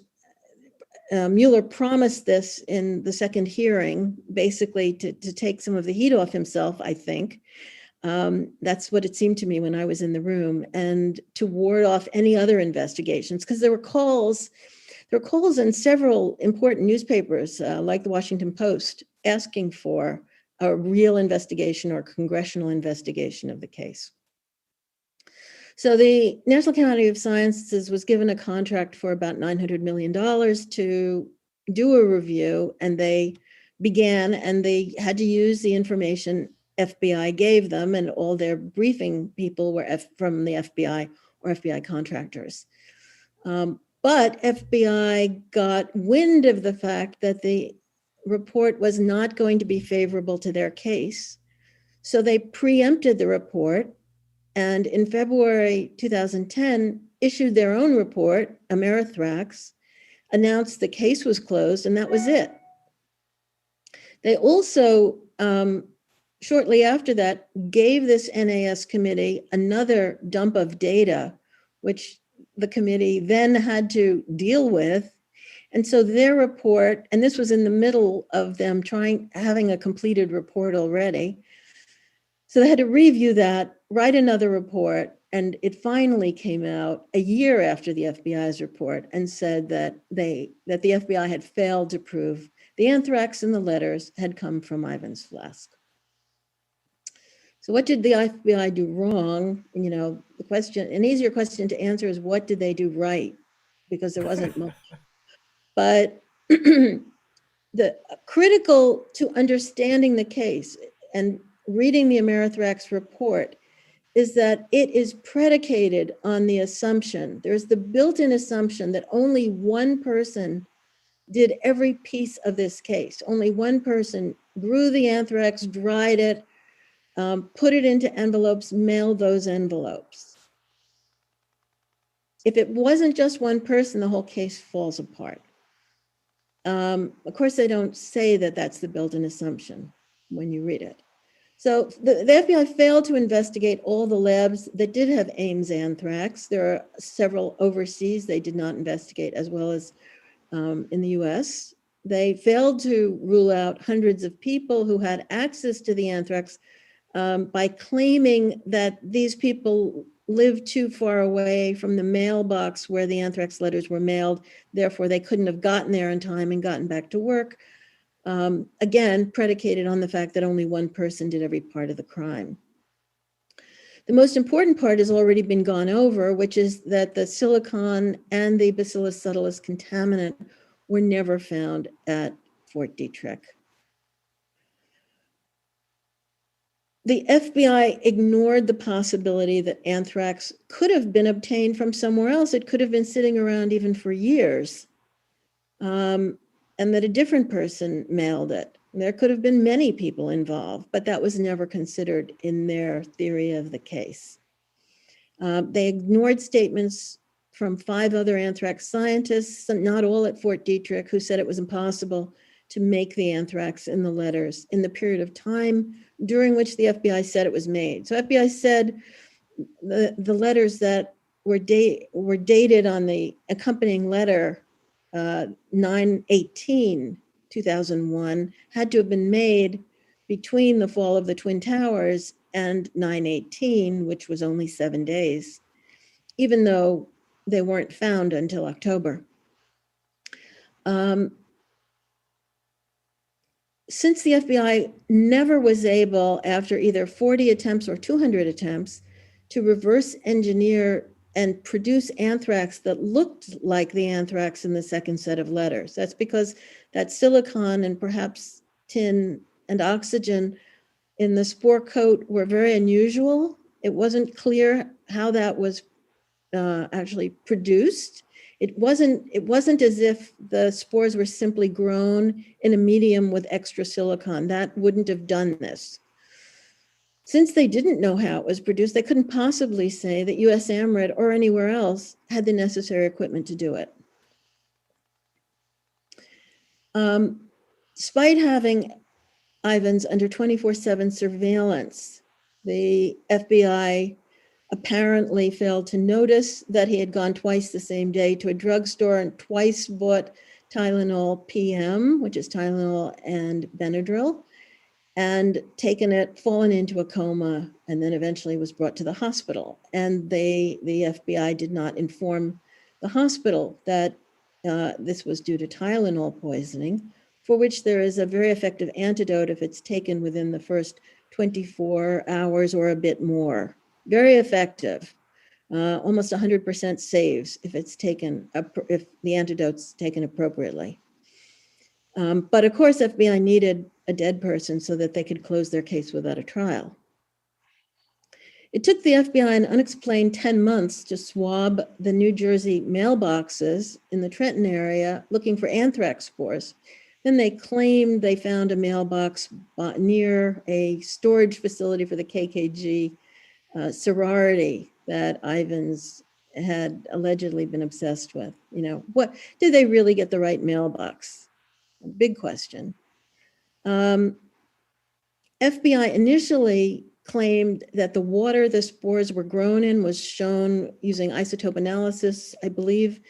[SPEAKER 4] Mueller promised this in the second hearing, basically to take some of the heat off himself, I think. That's what it seemed to me when I was in the room, and to ward off any other investigations, because there were calls in several important newspapers, like the Washington Post, asking for a real investigation or congressional investigation of the case. So the National Academy of Sciences was given a contract for about $900 million to do a review, and they began, and they had to use the information FBI gave them, and all their briefing people were from the FBI or FBI contractors. But FBI got wind of the fact that the report was not going to be favorable to their case. So they preempted the report, and in February 2010, issued their own report, Anthrax, announced the case was closed, and that was it. They also, shortly after that, gave this NAS committee another dump of data, which the committee then had to deal with. And so their report, and this was in the middle of them having a completed report already. So they had to review that, write another report, and it finally came out a year after the FBI's report and said that the FBI had failed to prove the anthrax in the letters had come from Ivan's flask. So what did the FBI do wrong? You know, the question, an easier question to answer is what did they do right? Because there wasn't much. But the critical to understanding the case and reading the Anthrax report is that it is predicated on the assumption, there's the built-in assumption that only one person did every piece of this case. Only one person grew the anthrax, dried it, put it into envelopes, mailed those envelopes. If it wasn't just one person, the whole case falls apart. Of course, they don't say that that's the built-in assumption when you read it. So the FBI failed to investigate all the labs that did have Ames anthrax. There are several overseas they did not investigate, as well as in the US. They failed to rule out hundreds of people who had access to the anthrax by claiming that these people lived too far away from the mailbox where the anthrax letters were mailed. Therefore, they couldn't have gotten there in time and gotten back to work. Again, predicated on the fact that only one person did every part of the crime. The most important part has already been gone over, which is that the silicon and the Bacillus subtilis contaminant were never found at Fort Detrick. The FBI ignored the possibility that anthrax could have been obtained from somewhere else. It could have been sitting around even for years, and that a different person mailed it. There could have been many people involved, but that was never considered in their theory of the case. They ignored statements from 5 other anthrax scientists, not all at Fort Detrick, who said it was impossible to make the anthrax in the letters in the period of time during which the FBI said it was made. So FBI said the letters that were dated on the accompanying letter 9/18/2001 had to have been made between the fall of the Twin Towers and 9/18, which was only 7 days, even though they weren't found until October. Since the FBI never was able, after either 40 attempts or 200 attempts, to reverse engineer and produce anthrax that looked like the anthrax in the second set of letters. That's because that silicon and perhaps tin and oxygen in the spore coat were very unusual. It wasn't clear how that was actually produced. It wasn't as if the spores were simply grown in a medium with extra silicon. That wouldn't have done this. Since they didn't know how it was produced, they couldn't possibly say that US AMRID or anywhere else had the necessary equipment to do it. Despite having Ivans under 24/7 surveillance, the FBI apparently failed to notice that he had gone twice the same day to a drugstore and twice bought Tylenol PM, which is Tylenol and Benadryl, and taken it, fallen into a coma, and then eventually was brought to the hospital. And the FBI did not inform the hospital that this was due to Tylenol poisoning, for which there is a very effective antidote if it's taken within the first 24 hours or a bit more. Very effective. Almost 100% saves if it's taken, if the antidote's taken appropriately. But of course, FBI needed a dead person so that they could close their case without a trial. It took the FBI an unexplained 10 months to swab the New Jersey mailboxes in the Trenton area looking for anthrax spores. Then they claimed they found a mailbox near a storage facility for the KKG sorority that Ivins had allegedly been obsessed with. You know, what did they really get the right mailbox? Big question. FBI initially claimed that the water the spores were grown in was shown using isotope analysis, I believe,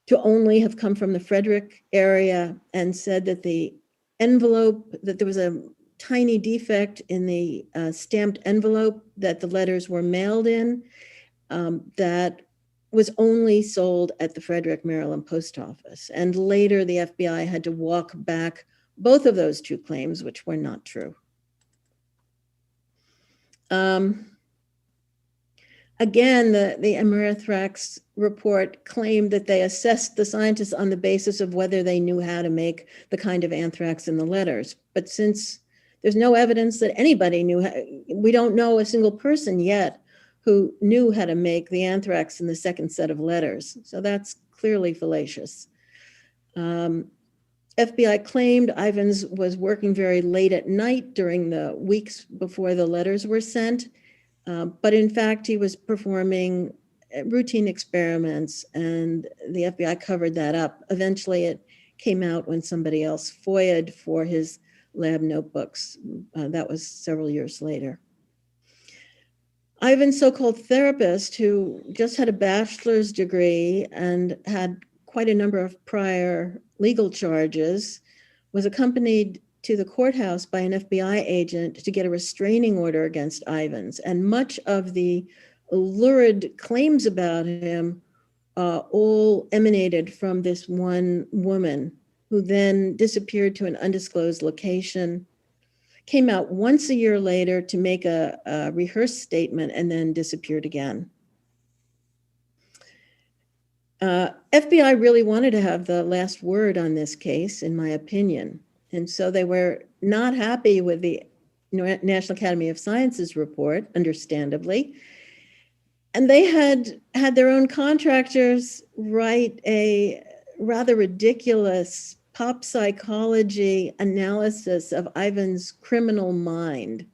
[SPEAKER 4] to only have come from the Frederick area, and said that the envelope, that there was a tiny defect in the stamped envelope that the letters were mailed in, that was only sold at the Frederick, Maryland post office. And later the FBI had to walk back both of those two claims, which were not true. Again, the Anthrax report claimed that they assessed the scientists on the basis of whether they knew how to make the kind of anthrax in the letters. But since there's no evidence that anybody knew, we don't know a single person yet who knew how to make the anthrax in the second set of letters. So that's clearly fallacious. FBI claimed Ivins was working very late at night during the weeks before the letters were sent. But in fact, he was performing routine experiments, and the FBI covered that up. Eventually, it came out when somebody else FOIA'd for his lab notebooks. That was several years later. Ivan's so-called therapist, who just had a bachelor's degree and had quite a number of prior legal charges, was accompanied to the courthouse by an FBI agent to get a restraining order against Ivins. And much of the lurid claims about him all emanated from this one woman who then disappeared to an undisclosed location, came out once a year later to make a rehearsed statement, and then disappeared again. FBI really wanted to have the last word on this case, in my opinion. And so they were not happy with the National Academy of Sciences report, understandably. And they had their own contractors write a rather ridiculous pop psychology analysis of Ivan's criminal mind.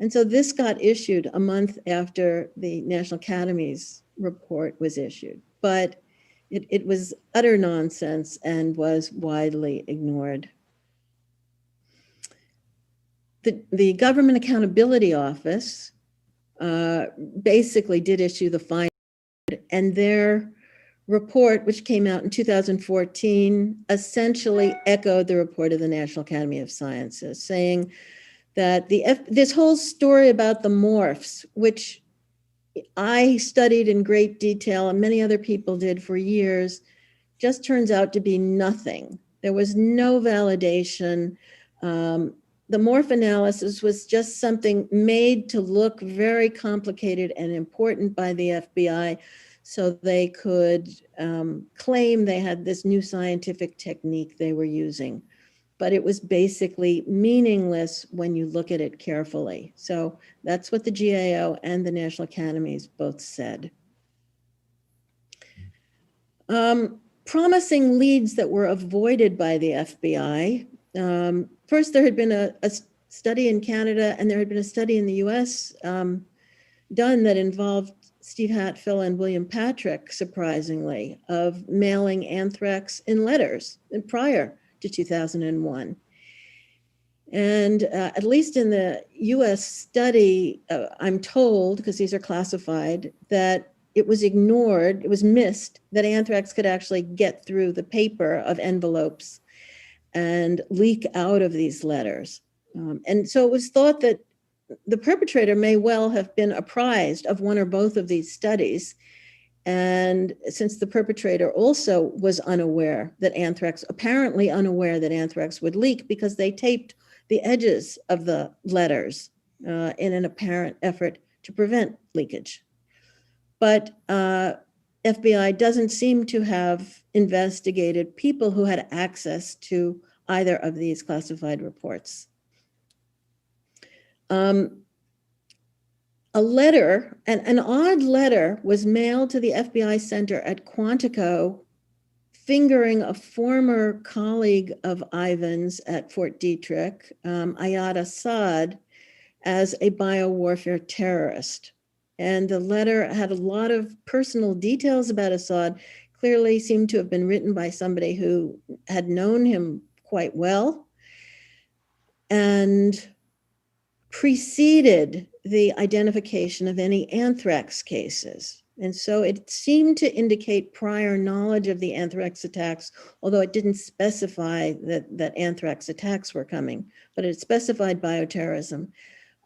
[SPEAKER 4] And so this got issued a month after the National Academy's report was issued. But it was utter nonsense and was widely ignored. The Government Accountability Office basically did issue the finding, and their report, which came out in 2014, essentially echoed the report of the National Academy of Sciences, saying that this whole story about the morphs, which I studied in great detail and many other people did for years, just turns out to be nothing. There was no validation. The morph analysis was just something made to look very complicated and important by the FBI so they could claim they had this new scientific technique they were using. But it was basically meaningless when you look at it carefully. So that's what the GAO and the National Academies both said. Promising leads that were avoided by the FBI. First, there had been a study in Canada, and there had been a study in the US done that involved Steve Hatfill and William Patrick, surprisingly, of mailing anthrax in letters prior to 2001. And at least in the US study, I'm told, because these are classified, that it was ignored, it was missed, that anthrax could actually get through the paper of envelopes and leak out of these letters. And so it was thought that the perpetrator may well have been apprised of one or both of these studies And since the perpetrator also was apparently unaware that anthrax would leak, because they taped the edges of the letters in an apparent effort to prevent leakage. But FBI doesn't seem to have investigated people who had access to either of these classified reports. A letter, an odd letter, was mailed to the FBI center at Quantico, fingering a former colleague of Ivan's at Fort Detrick, Ayad Assad, as a biowarfare terrorist. And the letter had a lot of personal details about Assad, clearly seemed to have been written by somebody who had known him quite well, and preceded the identification of any anthrax cases. And so it seemed to indicate prior knowledge of the anthrax attacks, although it didn't specify that anthrax attacks were coming, but it specified bioterrorism.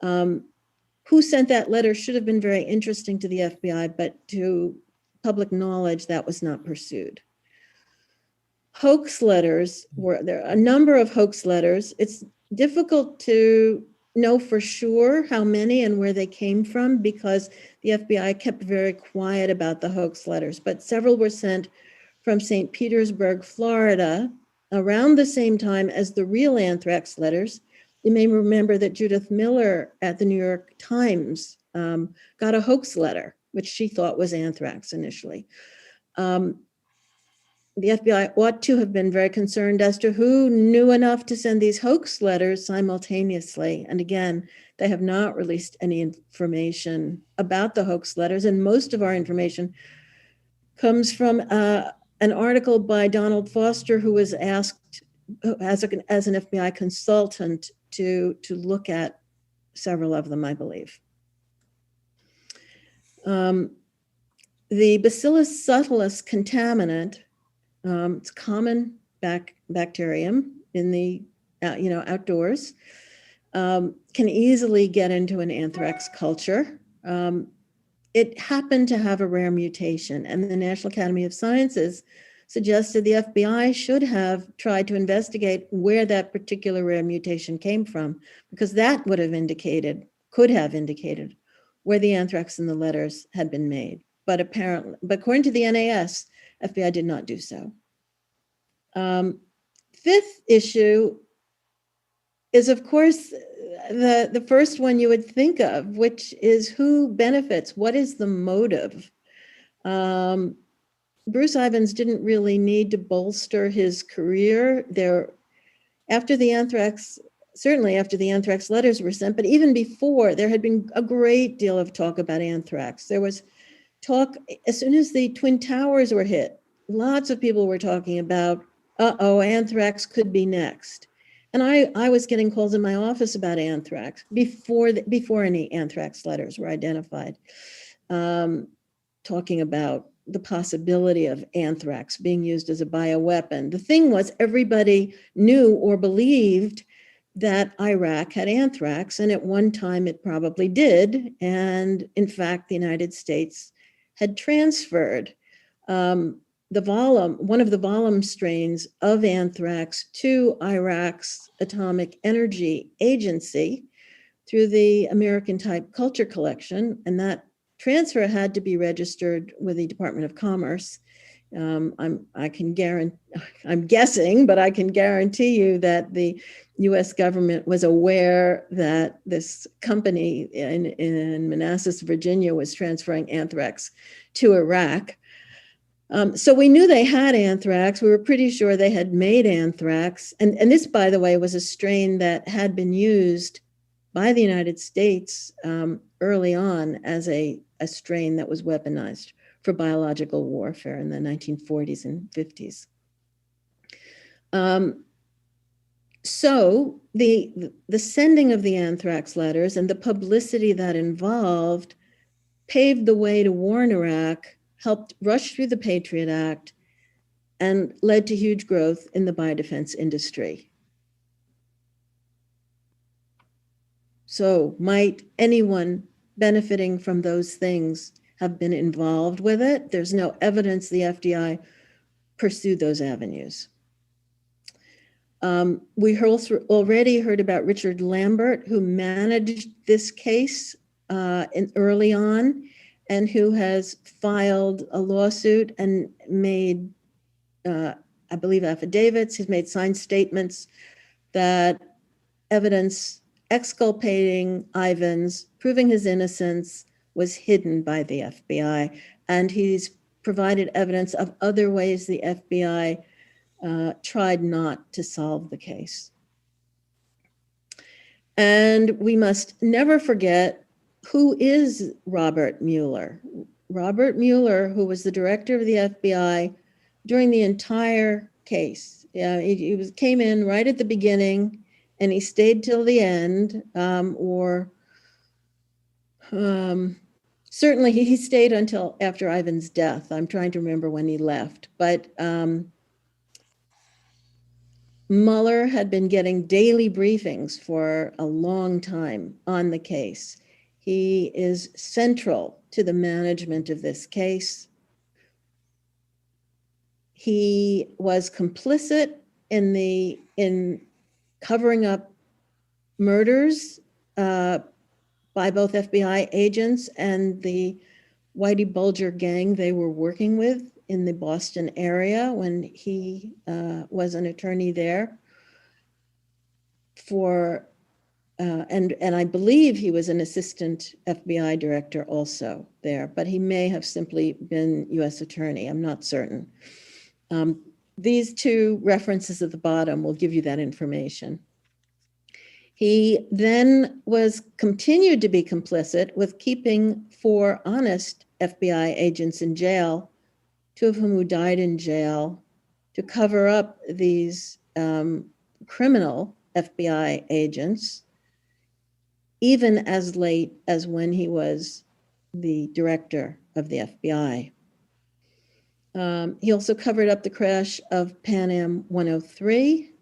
[SPEAKER 4] Who sent that letter should have been very interesting to the FBI, but to public knowledge, that was not pursued. Hoax letters there are a number of hoax letters. It's difficult to know for sure how many and where they came from, because the FBI kept very quiet about the hoax letters, but several were sent from St. Petersburg, Florida, around the same time as the real anthrax letters. You may remember that Judith Miller at the New York Times got a hoax letter, which she thought was anthrax initially. The FBI ought to have been very concerned as to who knew enough to send these hoax letters simultaneously. And again, they have not released any information about the hoax letters. And most of our information comes from an article by Donald Foster, who was asked as an FBI consultant to look at several of them, I believe. The Bacillus subtilis contaminant, it's a common bacterium in the outdoors, can easily get into an anthrax culture. It happened to have a rare mutation, and the National Academy of Sciences suggested the FBI should have tried to investigate where that particular rare mutation came from, because that could have indicated where the anthrax in the letters had been made. But according to the NAS, FBI did not do so. Fifth issue is, of course, the first one you would think of, which is who benefits? What is the motive? Bruce Ivins didn't really need to bolster his career certainly after the anthrax letters were sent, but even before, there had been a great deal of talk about anthrax. There was talk, as soon as the Twin Towers were hit, lots of people were talking about, anthrax could be next. And I was getting calls in my office about anthrax before any anthrax letters were identified, talking about the possibility of anthrax being used as a bioweapon. The thing was, everybody knew or believed that Iraq had anthrax, and at one time it probably did. And in fact, the United States had transferred one of the Volum strains of anthrax to Iraq's Atomic Energy Agency through the American Type Culture Collection, and that transfer had to be registered with the Department of Commerce. I'm guessing, but I can guarantee you that the U.S. government was aware that this company in Manassas, Virginia, was transferring anthrax to Iraq. So we knew they had anthrax. We were pretty sure they had made anthrax. And this, by the way, was a strain that had been used by the United States early on as a strain that was weaponized for biological warfare in the 1940s and 50s. So the sending of the anthrax letters and the publicity that involved paved the way to war in Iraq, helped rush through the Patriot Act, and led to huge growth in the biodefense industry. So might anyone benefiting from those things have been involved with it. There's no evidence the FBI pursued those avenues. We already heard about Richard Lambert, who managed this case early on, and who has filed a lawsuit and made, I believe, affidavits. He's made signed statements that evidence exculpating Ivins, proving his innocence, was hidden by the FBI. And he's provided evidence of other ways the FBI tried not to solve the case. And we must never forget, who is Robert Mueller? Robert Mueller, who was the director of the FBI during the entire case. He came in right at the beginning, and he stayed till the end, certainly he stayed until after Ivan's death. I'm trying to remember when he left, but Mueller had been getting daily briefings for a long time on the case. He is central to the management of this case. He was complicit in covering up murders by both FBI agents and the Whitey Bulger gang they were working with in the Boston area when he was an attorney there. And I believe he was an assistant FBI director also there, but he may have simply been U.S. attorney. I'm not certain. These two references at the bottom will give you that information. He then continued to be complicit with keeping 4 honest FBI agents in jail, 2 of whom who died in jail, to cover up these criminal FBI agents, even as late as when he was the director of the FBI. He also covered up the crash of Pan Am 103,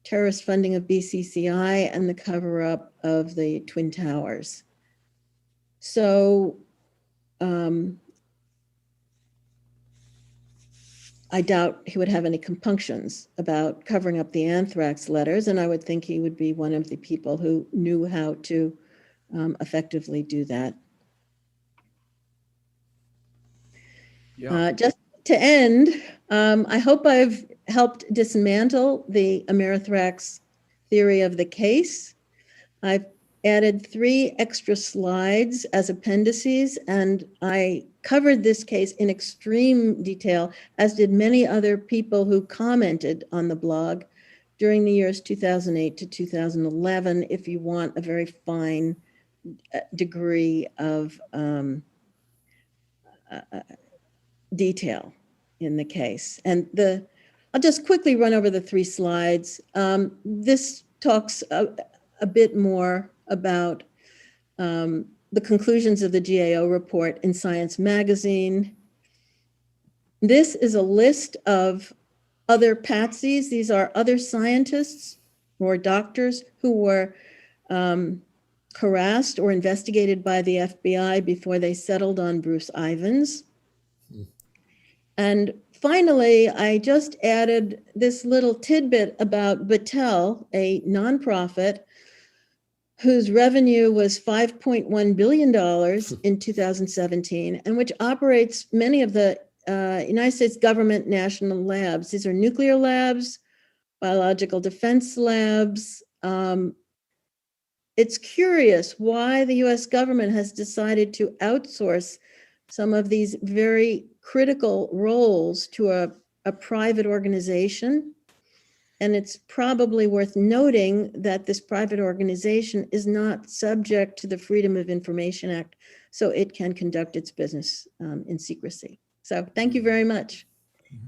[SPEAKER 4] terrorist funding of BCCI, and the cover-up of the Twin Towers. So I doubt he would have any compunctions about covering up the Anthrax letters, and I would think he would be one of the people who knew how to effectively do that.
[SPEAKER 1] Yeah.
[SPEAKER 4] Just to end, I hope I've helped dismantle the Amerithrax theory of the case. I've added 3 extra slides as appendices, and I covered this case in extreme detail, as did many other people who commented on the blog during the years 2008 to 2011, if you want a very fine degree of detail in the case. And I'll just quickly run over the 3 slides. This talks a bit more about the conclusions of the GAO report in Science Magazine. This is a list of other patsies. These are other scientists or doctors who were harassed or investigated by the FBI before they settled on Bruce Ivins. And finally, I just added this little tidbit about Battelle, a nonprofit whose revenue was $5.1 billion in 2017, and which operates many of the United States government national labs. These are nuclear labs, biological defense labs. It's curious why the US government has decided to outsource some of these very critical roles to a private organization. And it's probably worth noting that this private organization is not subject to the Freedom of Information Act, so it can conduct its business in secrecy. So thank you very much.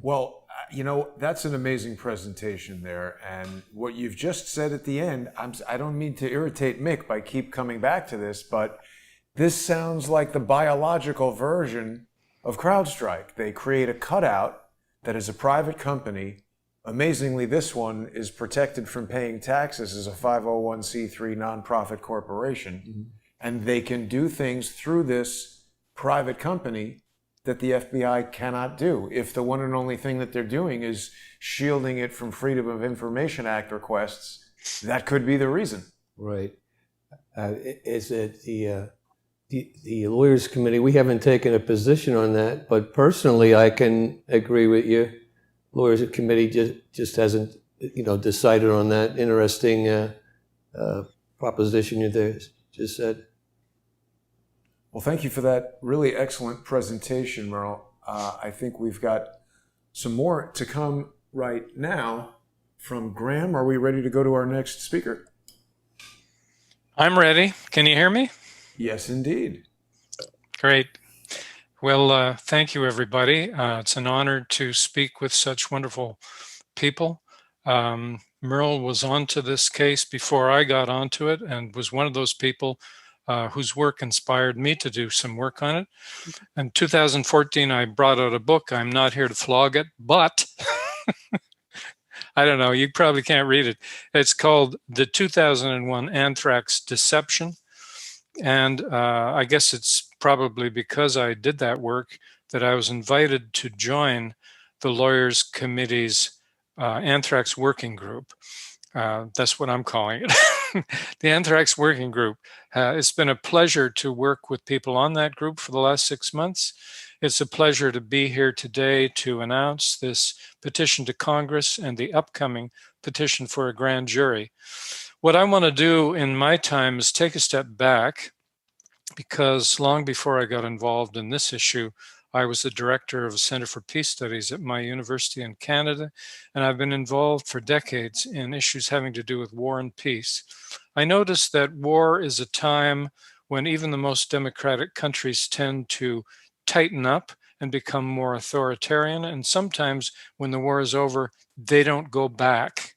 [SPEAKER 1] Well, you know, that's an amazing presentation there. And what you've just said at the end, I don't mean to irritate Mick by keep coming back to this, but this sounds like the biological version of CrowdStrike. They create a cutout that is a private company. Amazingly, this one is protected from paying taxes as a 501c3 nonprofit corporation. Mm-hmm. And they can do things through this private company that the FBI cannot do. If the one and only thing that they're doing is shielding it from Freedom of Information Act requests, that could be the reason.
[SPEAKER 2] Right. Is it the Lawyers Committee? We haven't taken a position on that, but personally, I can agree with you. Lawyers Committee just hasn't, decided on that interesting proposition you just said.
[SPEAKER 1] Well, thank you for that really excellent presentation, Meryl. I think we've got some more to come right now from Graeme. Are we ready to go to our next speaker?
[SPEAKER 5] I'm ready. Can you hear me?
[SPEAKER 1] Yes, indeed.
[SPEAKER 5] Great. Well, thank you, everybody. It's an honor to speak with such wonderful people. Meryl was onto this case before I got onto it and was one of those people whose work inspired me to do some work on it. In 2014, I brought out a book. I'm not here to flog it, but I don't know, you probably can't read it. It's called The 2001 Anthrax Deception. And I guess it's probably because I did that work that I was invited to join the Lawyers Committee's Anthrax Working Group. That's what I'm calling it. The Anthrax Working Group. It's been a pleasure to work with people on that group for the last 6 months. It's a pleasure to be here today to announce this petition to Congress and the upcoming petition for a grand jury. What I want to do in my time is take a step back, because long before I got involved in this issue, I was the director of a Center for Peace Studies at my university in Canada, and I've been involved for decades in issues having to do with war and peace. I noticed that war is a time when even the most democratic countries tend to tighten up and become more authoritarian, and sometimes when the war is over, they don't go back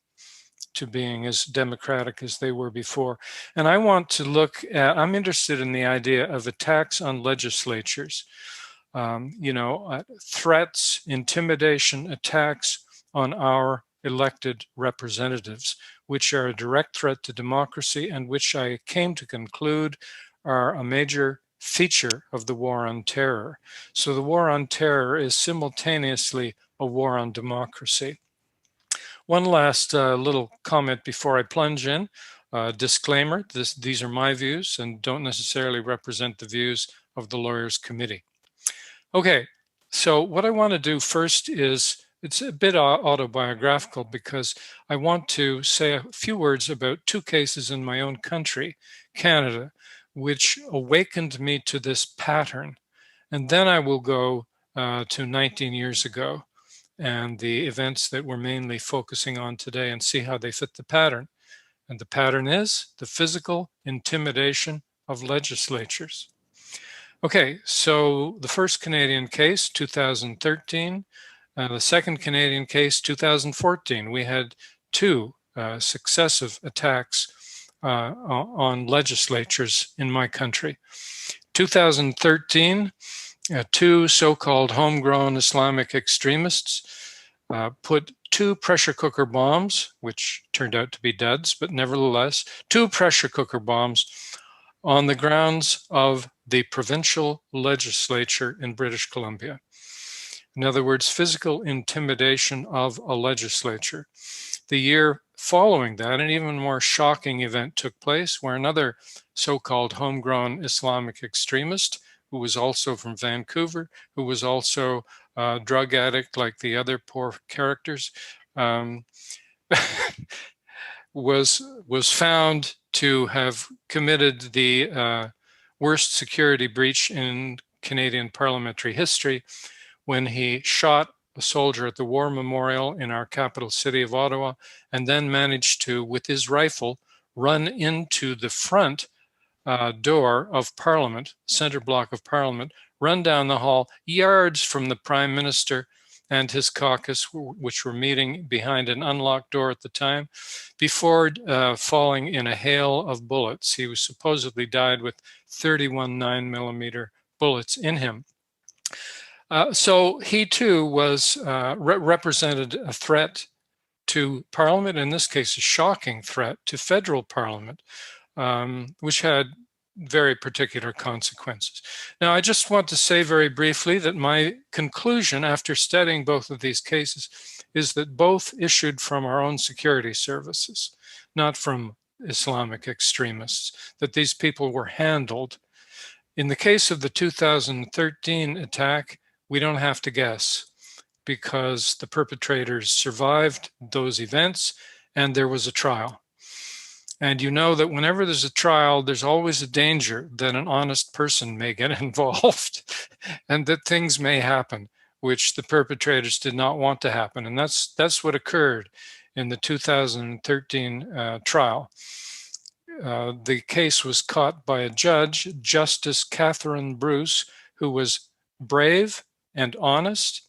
[SPEAKER 5] to being as democratic as they were before. And I want to look at, I'm interested in the idea of attacks on legislatures. Threats, intimidation, attacks on our elected representatives, which are a direct threat to democracy and which I came to conclude are a major feature of the war on terror. So the war on terror is simultaneously a war on democracy. One last little comment before I plunge in. Disclaimer, these are my views and don't necessarily represent the views of the Lawyers Committee. Okay, so what I want to do first is, it's a bit autobiographical because I want to say a few words about two cases in my own country, Canada, which awakened me to this pattern. And then I will go to 19 years ago and the events that we're mainly focusing on today and see how they fit the pattern. And the pattern is the physical intimidation of legislatures. Okay, so the first Canadian case, 2013, the second Canadian case, 2014. We had two successive attacks on legislatures in my country. 2013, two so-called homegrown Islamic extremists put two pressure cooker bombs, which turned out to be duds, but nevertheless, two pressure cooker bombs on the grounds of the provincial legislature in British Columbia. In other words, physical intimidation of a legislature. The year following that, an even more shocking event took place where another so-called homegrown Islamic extremist, who was also from Vancouver, who was also a drug addict like the other poor characters, was found to have committed the worst security breach in Canadian parliamentary history when he shot a soldier at the War Memorial in our capital city of Ottawa, and then managed to, with his rifle, run into the front door of Parliament, center block of Parliament, run down the hall, yards from the Prime Minister and his caucus, which were meeting behind an unlocked door at the time, before falling in a hail of bullets. He was supposedly died with 31 9mm bullets in him. So he too was represented a threat to Parliament, in this case a shocking threat to federal Parliament, which had very particular consequences. Now, I just want to say very briefly that my conclusion after studying both of these cases is that both issued from our own security services, not from Islamic extremists, that these people were handled. In the case of the 2013 attack, we don't have to guess, because the perpetrators survived those events and there was a trial. And you know that whenever there's a trial, there's always a danger that an honest person may get involved and that things may happen which the perpetrators did not want to happen. And that's what occurred in the 2013 trial. The case was caught by a judge, Justice Catherine Bruce, who was brave and honest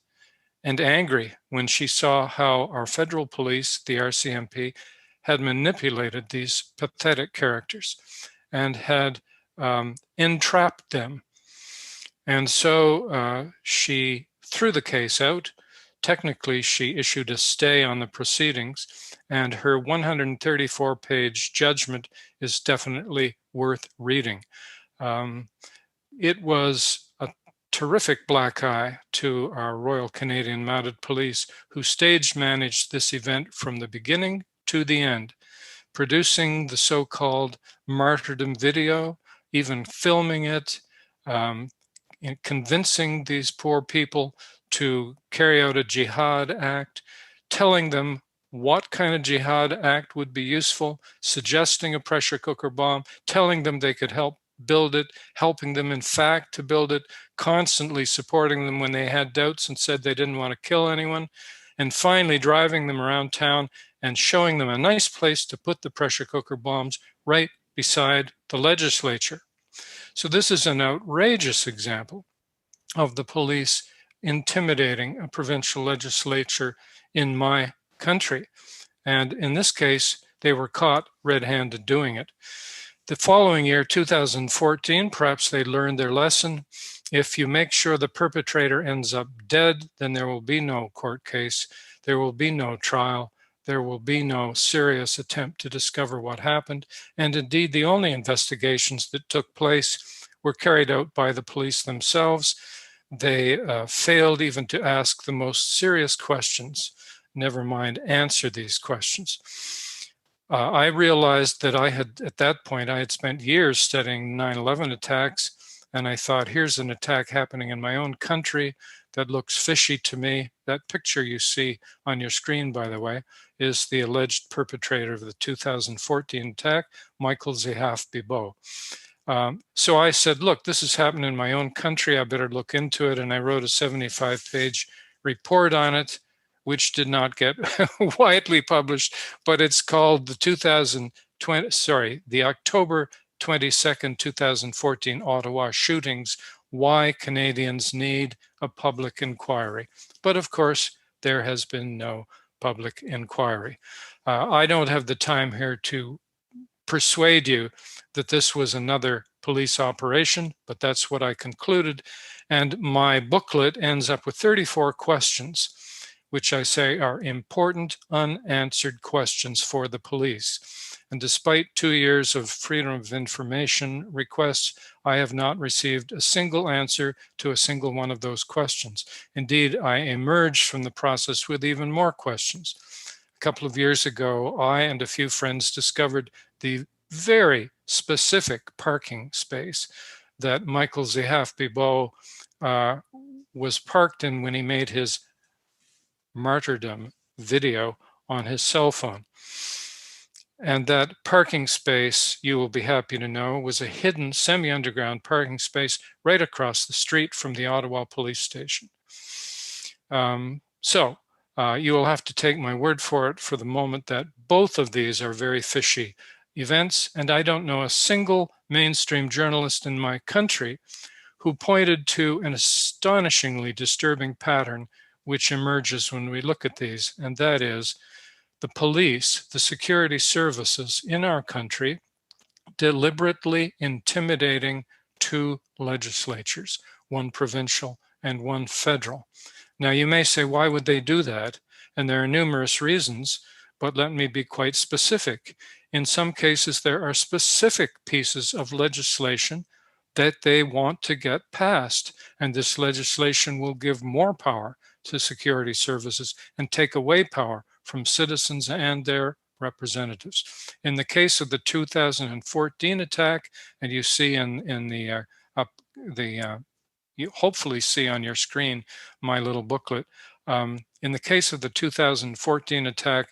[SPEAKER 5] and angry when she saw how our federal police, the RCMP, had manipulated these pathetic characters and had entrapped them. And so she threw the case out. Technically, she issued a stay on the proceedings, and her 134-page judgment is definitely worth reading. It was a terrific black eye to our Royal Canadian Mounted Police, who stage managed this event from the beginning to the end, producing the so-called martyrdom video, even filming it, convincing these poor people to carry out a jihad act, telling them what kind of jihad act would be useful, suggesting a pressure cooker bomb, telling them they could help build it, helping them in fact to build it, constantly supporting them when they had doubts and said they didn't want to kill anyone, and finally driving them around town and showing them a nice place to put the pressure cooker bombs right beside the legislature. So this is an outrageous example of the police intimidating a provincial legislature in my country. And in this case, they were caught red-handed doing it. The following year, 2014, perhaps they learned their lesson. If you make sure the perpetrator ends up dead, then there will be no court case, there will be no trial, there will be no serious attempt to discover what happened. And indeed, the only investigations that took place were carried out by the police themselves. They failed even to ask the most serious questions, never mind answer these questions. I realized that at that point, I had spent years studying 9/11 attacks, and I thought, here's an attack happening in my own country that looks fishy to me. That picture you see on your screen, by the way, is the alleged perpetrator of the 2014 attack, Michael Zehaf-Bibeau. So I said, look, this is happening in my own country. I better look into it. And I wrote a 75-page report on it, which did not get widely published, but it's called the October 22nd, 2014 Ottawa shootings, Why Canadians Need a Public Inquiry. But of course, there has been no public inquiry. I don't have the time here to persuade you that this was another police operation, but that's what I concluded. And my booklet ends up with 34 questions, which I say are important unanswered questions for the police. And despite 2 years of Freedom of Information requests, I have not received a single answer to a single one of those questions. Indeed, I emerged from the process with even more questions. A couple of years ago, I and a few friends discovered the very specific parking space that Michael Zehaf-Bibeau was parked in when he made his martyrdom video on his cell phone. And that parking space, you will be happy to know, was a hidden semi-underground parking space right across the street from the Ottawa police station. So you will have to take my word for it for the moment that both of these are very fishy events, and I don't know a single mainstream journalist in my country who pointed to an astonishingly disturbing pattern which emerges when we look at these, and that is the police, the security services in our country, deliberately intimidating two legislatures, one provincial and one federal. Now, you may say, why would they do that? And there are numerous reasons, but let me be quite specific. In some cases, there are specific pieces of legislation that they want to get passed, and this legislation will give more power to security services and take away power from citizens and their representatives. In the case of the 2014 attack, and you see you hopefully see on your screen my little booklet. In the case of the 2014 attack,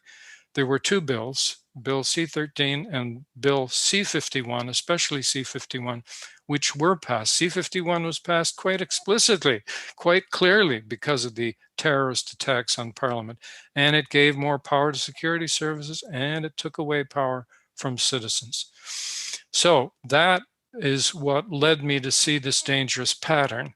[SPEAKER 5] there were two bills, Bill C-13 and Bill C-51, especially C-51, which were passed. C-51 was passed quite explicitly, quite clearly because of the terrorist attacks on Parliament. And it gave more power to security services, and it took away power from citizens. So that is what led me to see this dangerous pattern.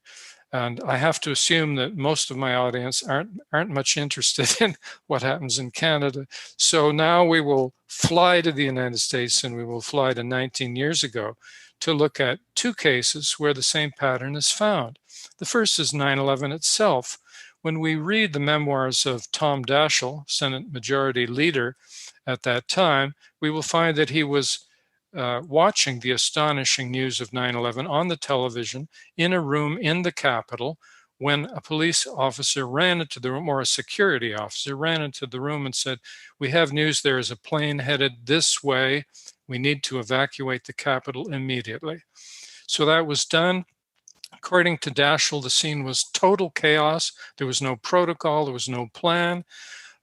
[SPEAKER 5] And I have to assume that most of my audience aren't much interested in what happens in Canada. So now we will fly to the United States, and we will fly to 19 years ago to look at two cases where the same pattern is found. The first is 9/11 itself. When we read the memoirs of Tom Daschle, Senate Majority Leader at that time, we will find that he was watching the astonishing news of 9/11 on the television in a room in the Capitol when a police officer ran into the room, or a security officer ran into the room and said, "We have news, there is a plane headed this way. We need to evacuate the Capitol immediately." So that was done. According to Daschle, the scene was total chaos. There was no protocol, there was no plan.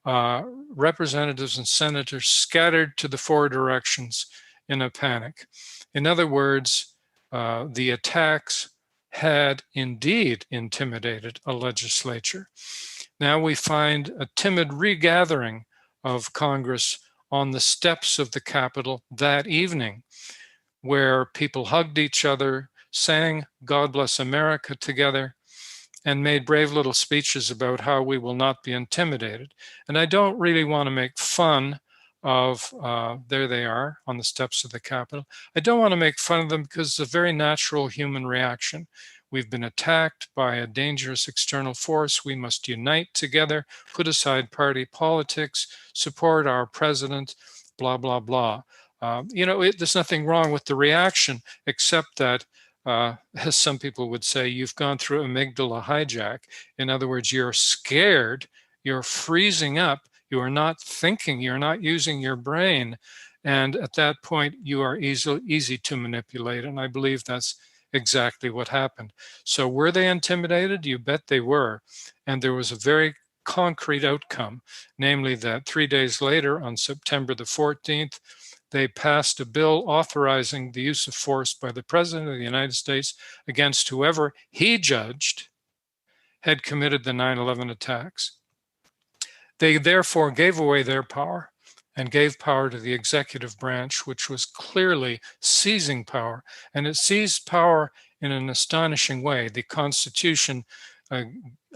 [SPEAKER 5] Representatives and senators scattered to the four directions in a panic. In other words, the attacks had indeed intimidated a legislature. Now we find a timid regathering of Congress on the steps of the Capitol that evening, where people hugged each other, sang "God Bless America" together, and made brave little speeches about how we will not be intimidated. And I don't really want to make fun of, there they are on the steps of the Capitol. I don't want to make fun of them because it's a very natural human reaction. We've been attacked by a dangerous external force. We must unite together, put aside party politics, support our president, blah, blah, blah. There's nothing wrong with the reaction, except that, as some people would say, you've gone through amygdala hijack. In other words, you're scared, you're freezing up, you are not thinking, you're not using your brain. And at that point, you are easy to manipulate. And I believe that's exactly what happened. So were they intimidated? You bet they were. And there was a very concrete outcome, namely that 3 days later, on September the 14th, they passed a bill authorizing the use of force by the President of the United States against whoever he judged had committed the 9/11 attacks. They therefore gave away their power and gave power to the executive branch, which was clearly seizing power. And it seized power in an astonishing way. The Constitution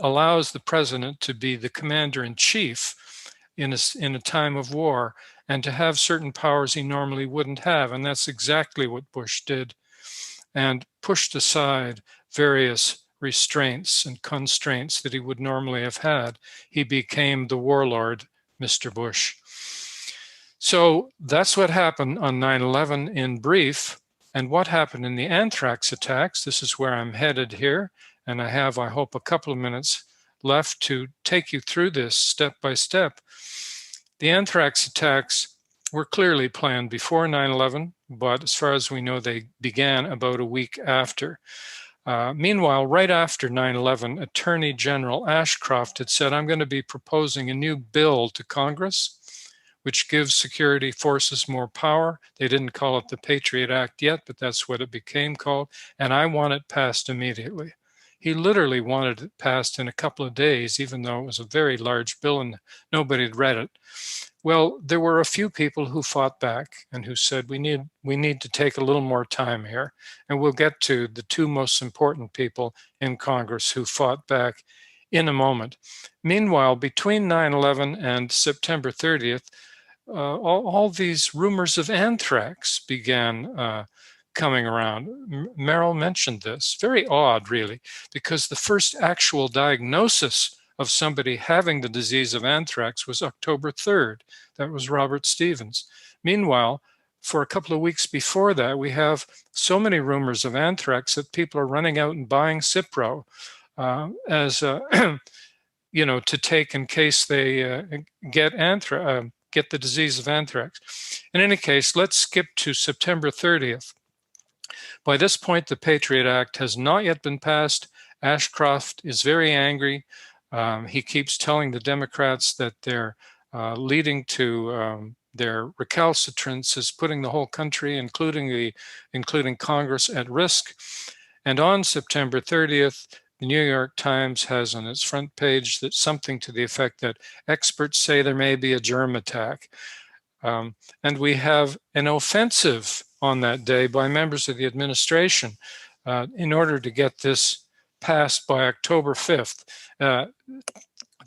[SPEAKER 5] allows the president to be the commander-in-chief in a time of war and to have certain powers he normally wouldn't have. And that's exactly what Bush did, and pushed aside various restraints and constraints that he would normally have had. He became the warlord, Mr. Bush. So that's what happened on 9/11 in brief. And what happened in the Anthrax attacks, this is where I'm headed here. And I have, I hope, a couple of minutes left to take you through this step by step. The Anthrax attacks were clearly planned before 9/11, but as far as we know, they began about a week after. Meanwhile, right after 9/11, Attorney General Ashcroft had said, "I'm going to be proposing a new bill to Congress, which gives security forces more power." They didn't call it the Patriot Act yet, but that's what it became called. "And I want it passed immediately." He literally wanted it passed in a couple of days, even though it was a very large bill and nobody had read it. Well, there were a few people who fought back and who said, we need to take a little more time here. And we'll get to the two most important people in Congress who fought back in a moment. Meanwhile, between 9/11 and September 30th, all these rumors of anthrax began coming around. Meryl mentioned this. Very odd, really, because the first actual diagnosis of somebody having the disease of anthrax was October 3rd. That was Robert Stevens. Meanwhile, for a couple of weeks before that, we have so many rumors of anthrax that people are running out and buying Cipro as to take in case they get the disease of anthrax. In any case, let's skip to September 30th. By this point, the Patriot Act has not yet been passed. Ashcroft is very angry. He keeps telling the Democrats that they're leading to their recalcitrance is putting the whole country, including Congress, at risk. And on September 30th, the New York Times has on its front page that something to the effect that experts say there may be a germ attack. And we have an offensive on that day by members of the administration in order to get this passed by October 5th.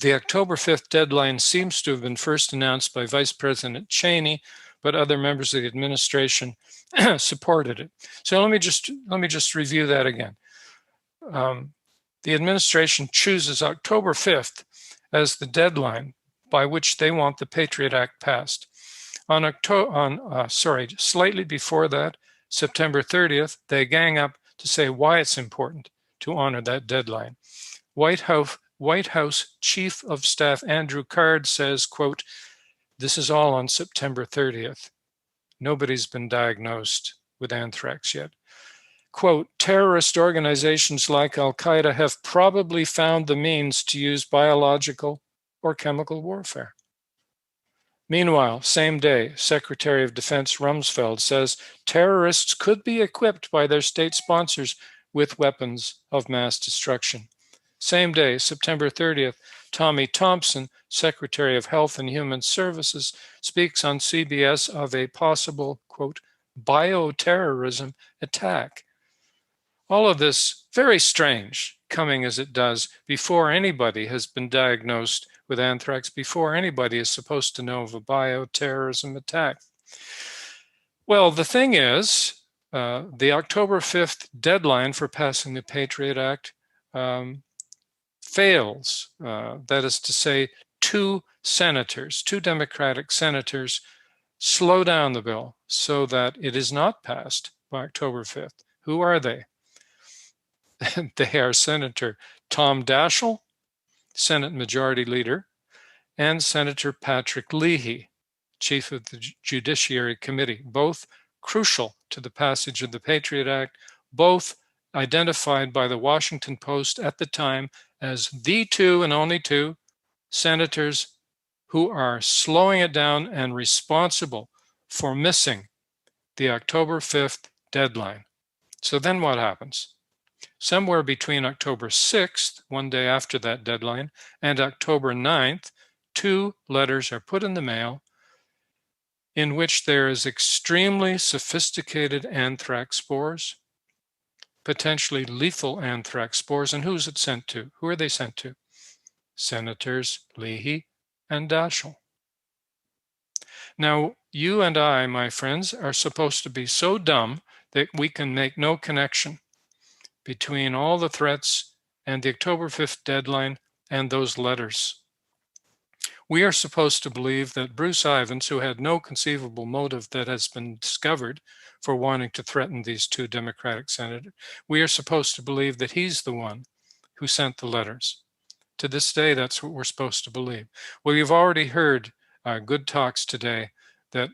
[SPEAKER 5] The October 5th deadline seems to have been first announced by Vice President Cheney, but other members of the administration supported it. So let me just review that again. The administration chooses October 5th as the deadline by which they want the Patriot Act passed. Slightly before that, September 30th, they gang up to say why it's important to honor that deadline. White House Chief of Staff Andrew Card says, quote, "This is all on September 30th. Nobody's been diagnosed with anthrax yet." Quote, "Terrorist organizations like Al-Qaeda have probably found the means to use biological or chemical warfare." Meanwhile, same day, Secretary of Defense Rumsfeld says terrorists could be equipped by their state sponsors with weapons of mass destruction. Same day, September 30th, Tommy Thompson, Secretary of Health and Human Services, speaks on CBS of a possible, quote, bioterrorism attack. All of this very strange, coming as it does before anybody has been diagnosed with anthrax, before anybody is supposed to know of a bioterrorism attack. Well, the thing is, the October 5th deadline for passing the Patriot Act fails. That is to say, two Democratic senators, slow down the bill so that it is not passed by October 5th. Who are they? They are Senator Tom Daschle, Senate Majority Leader, and Senator Patrick Leahy, Chief of the Judiciary Committee, both crucial to the passage of the Patriot Act, both identified by the Washington Post at the time as the two and only two senators who are slowing it down and responsible for missing the October 5th deadline. So then what happens? Somewhere between October 6th, one day after that deadline, and October 9th, two letters are put in the mail in which there is extremely sophisticated anthrax spores, potentially lethal anthrax spores. And who's it sent to? Who are they sent to? Senators Leahy and Daschle. Now, you and I, my friends, are supposed to be so dumb that we can make no connection between all the threats and the October 5th deadline and those letters. We are supposed to believe that Bruce Ivins, who had no conceivable motive that has been discovered for wanting to threaten these two Democratic senators, we are supposed to believe that he's the one who sent the letters. To this day, that's what we're supposed to believe. Well, you've already heard good talks today that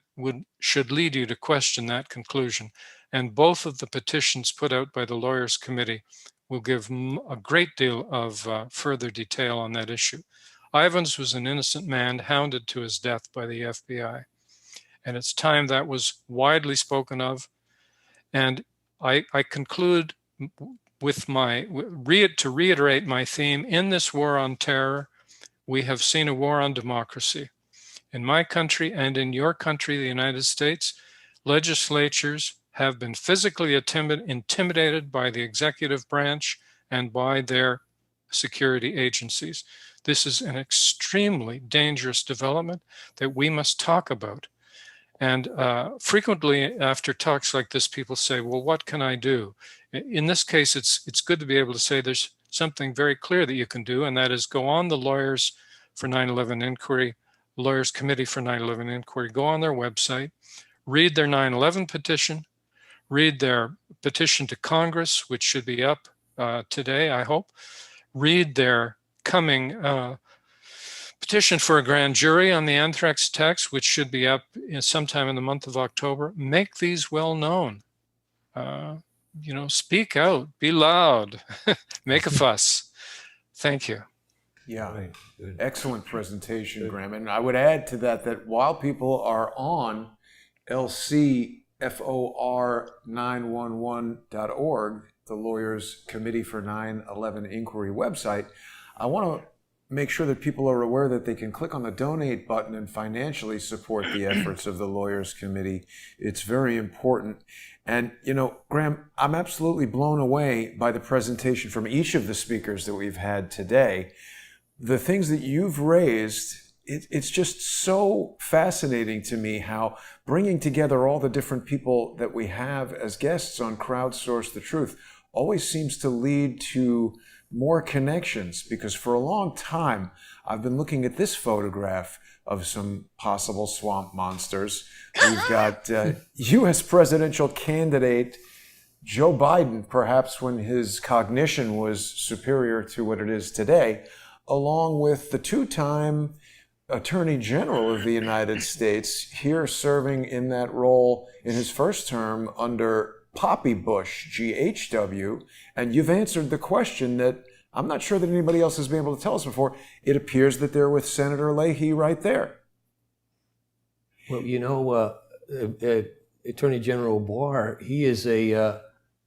[SPEAKER 5] should lead you to question that conclusion. And both of the petitions put out by the Lawyers Committee will give a great deal of further detail on that issue. Ivins was an innocent man hounded to his death by the FBI. And it's time that was widely spoken of. And I conclude with to reiterate my theme. In this war on terror, we have seen a war on democracy. In my country and in your country, the United States, legislatures have been physically intimidated by the executive branch and by their security agencies. This is an extremely dangerous development that we must talk about. And frequently after talks like this, people say, well, what can I do? In this case, it's good to be able to say there's something very clear that you can do, and that is go on the Lawyers for 9/11 Inquiry, Lawyers Committee for 9/11 Inquiry, go on their website, read their 9/11 petition, read their petition to Congress, which should be up today, I hope, read their coming petition for a grand jury on the anthrax attacks, which should be up sometime in the month of October. Make these well known. Speak out, be loud, make a fuss. Thank you.
[SPEAKER 1] Yeah,
[SPEAKER 2] Right. Good.
[SPEAKER 1] excellent presentation, Graeme. And I would add to that while people are on lcfor911.org, the Lawyers Committee for 9/11 Inquiry website, I want to make sure that people are aware that they can click on the donate button and financially support the efforts of the Lawyers Committee. It's very important. And, Graeme, I'm absolutely blown away by the presentation from each of the speakers that we've had today. The things that you've raised, it's just so fascinating to me how bringing together all the different people that we have as guests on Crowdsource the Truth always seems to lead to more connections, because for a long time I've been looking at this photograph of some possible swamp monsters. We've got U.S. presidential candidate Joe Biden, perhaps when his cognition was superior to what it is today, along with the two-time Attorney General of the United States, here serving in that role in his first term under Poppy Bush, GHW. And you've answered the question that I'm not sure that anybody else has been able to tell us before. It appears that they're with Senator Leahy right there.
[SPEAKER 2] Well, Attorney General Barr, he is a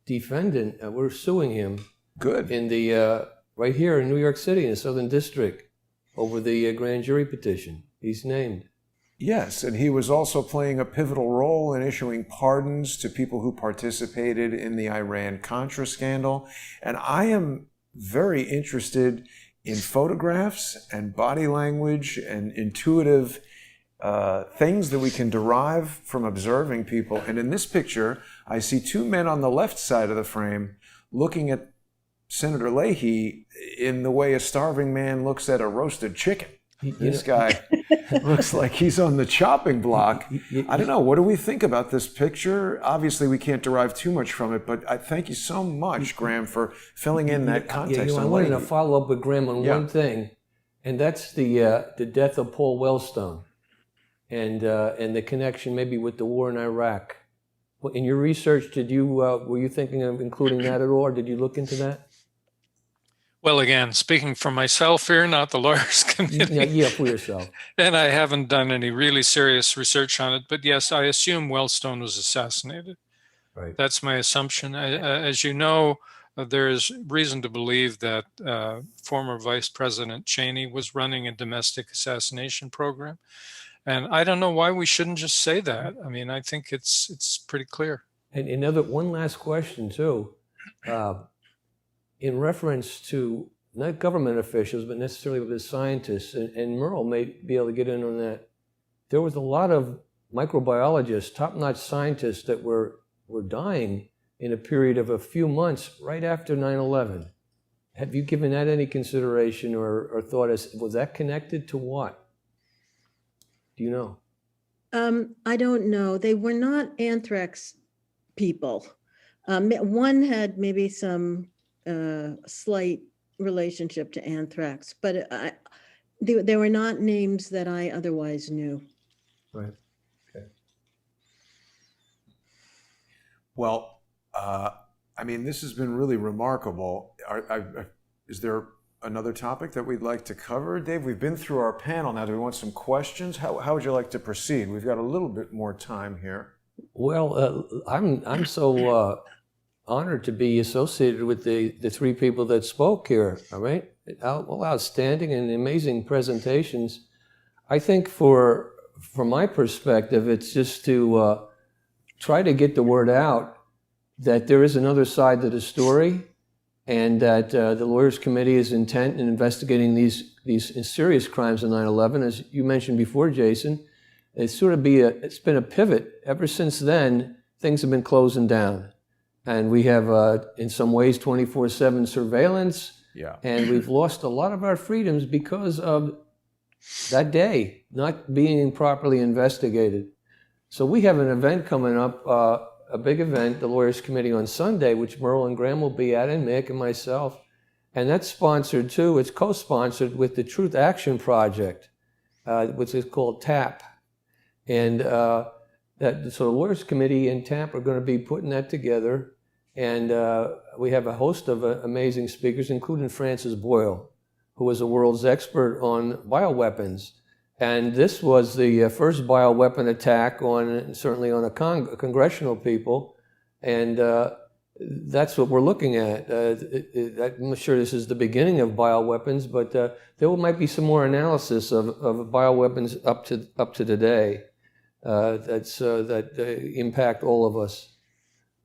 [SPEAKER 2] defendant. We're suing him
[SPEAKER 1] Good.
[SPEAKER 2] in the right here in New York City in the Southern District over the grand jury petition. He's named.
[SPEAKER 1] Yes, and he was also playing a pivotal role in issuing pardons to people who participated in the Iran-Contra scandal. And I am very interested in photographs and body language and intuitive things that we can derive from observing people. And in this picture, I see two men on the left side of the frame looking at Senator Leahy in the way a starving man looks at a roasted chicken. This guy looks like he's on the chopping block. I don't know. What do we think about this picture? Obviously, we can't derive too much from it, but I thank you so much, Graeme, for filling in that context.
[SPEAKER 2] I wanted to follow up with Graeme on one thing, and that's the death of Paul Wellstone and the connection maybe with the war in Iraq. In your research, were you thinking of including that at all, or did you look into that?
[SPEAKER 5] Well, again, speaking for myself here, not the Lawyers Committee.
[SPEAKER 2] Yeah, for yourself.
[SPEAKER 5] And I haven't done any really serious research on it. But yes, I assume Wellstone was assassinated.
[SPEAKER 2] Right.
[SPEAKER 5] That's my assumption. As you know, there is reason to believe that former Vice President Cheney was running a domestic assassination program. And I don't know why we shouldn't just say that. I mean, I think it's pretty clear.
[SPEAKER 2] And one last question, too. In reference to not government officials, but necessarily with the scientists, and Meryl may be able to get in on that. There was a lot of microbiologists, top-notch scientists that were dying in a period of a few months right after 9/11. Have you given that any consideration or thought? Was that connected to what? Do you know?
[SPEAKER 4] I don't know. They were not anthrax people. One had maybe some slight relationship to anthrax, but they were not names that I otherwise knew.
[SPEAKER 2] Right. Okay.
[SPEAKER 1] Well, I mean, this has been really remarkable. Is there another topic that we'd like to cover? Dave, we've been through our panel now. Do we want some questions? How would you like to proceed? We've got a little bit more time here.
[SPEAKER 2] Well, I'm so honored to be associated with the three people that spoke here. All right, all outstanding and amazing presentations. I think from my perspective, it's just to try to get the word out that there is another side to the story, and that the Lawyers Committee is intent in investigating these serious crimes of 9/11, as you mentioned before, Jason. It's been a pivot. Ever since then, things have been closing down. And we have, in some ways, 24/7 surveillance.
[SPEAKER 1] Yeah.
[SPEAKER 2] And we've lost a lot of our freedoms because of that day not being properly investigated. So we have an event coming up, a big event, the Lawyers Committee on Sunday, which Meryl and Graeme will be at, and Mick and myself. And that's sponsored too, it's co-sponsored with the Truth Action Project, which is called TAP. And so the Lawyers Committee and TAP are going to be putting that together. And we have a host of amazing speakers, including Francis Boyle, who is the world's expert on bioweapons. And this was the first bioweapon attack on, certainly on a congressional people. And that's what we're looking at. I'm sure this is the beginning of bioweapons, but there might be some more analysis of bioweapons up to today that impact all of us.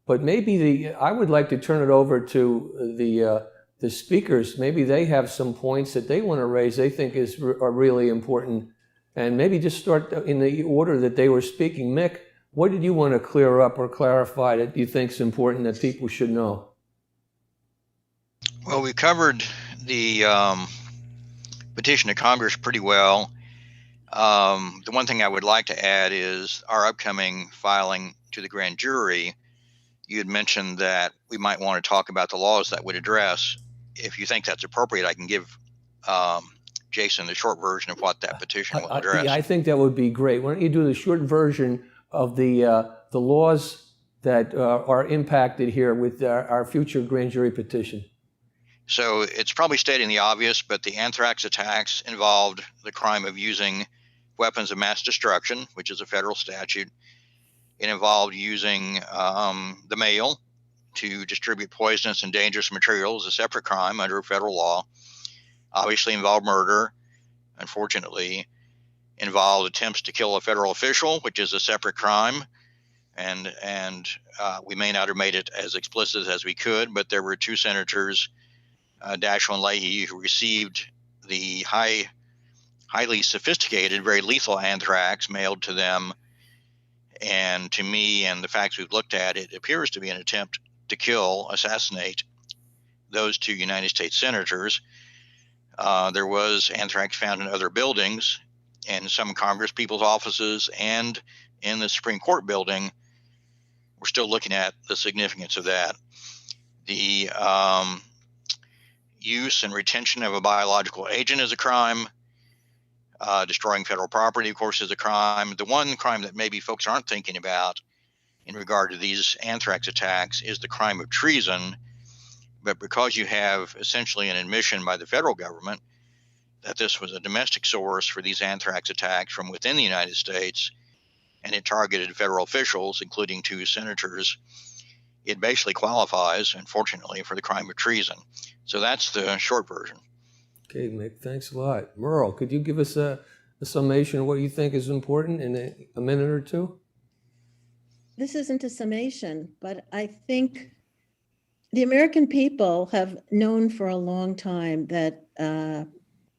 [SPEAKER 2] But maybe I would like to turn it over to the speakers. Maybe they have some points that they want to raise, they think are really important. And maybe just start in the order that they were speaking. Mick, what did you want to clear up or clarify that you think is important that people should know?
[SPEAKER 3] Well, we covered the petition to Congress pretty well. The one thing I would like to add is our upcoming filing to the grand jury. You had mentioned that we might want to talk about the laws that would address. If you think that's appropriate, I can give Jason the short version of what that petition will address.
[SPEAKER 2] I think that would be great. Why don't you do the short version of the laws that are impacted here with our future grand jury petition?
[SPEAKER 3] So it's probably stating the obvious, but the anthrax attacks involved the crime of using weapons of mass destruction, which is a federal statute. It involved using the mail to distribute poisonous and dangerous materials, a separate crime under federal law. Obviously involved murder, unfortunately, involved attempts to kill a federal official, which is a separate crime. And we may not have made it as explicit as we could, but there were two senators, Daschle and Leahy, who received the highly sophisticated, very lethal anthrax mailed to them. And to me, and the facts we've looked at, it appears to be an attempt to assassinate those two United States senators. There was anthrax found in other buildings, in some Congress people's offices, and in the Supreme Court building. We're still looking at the significance of that. The use and retention of a biological agent is a crime. Destroying federal property, of course, is a crime. The one crime that maybe folks aren't thinking about in regard to these anthrax attacks is the crime of treason. But because you have essentially an admission by the federal government that this was a domestic source for these anthrax attacks from within the United States, and it targeted federal officials, including two senators, it basically qualifies, unfortunately, for the crime of treason. So that's the short version.
[SPEAKER 2] Okay, Mick, thanks a lot. Meryl, could you give us a summation of what you think is important in a minute or two?
[SPEAKER 4] This isn't a summation, but I think the American people have known for a long time that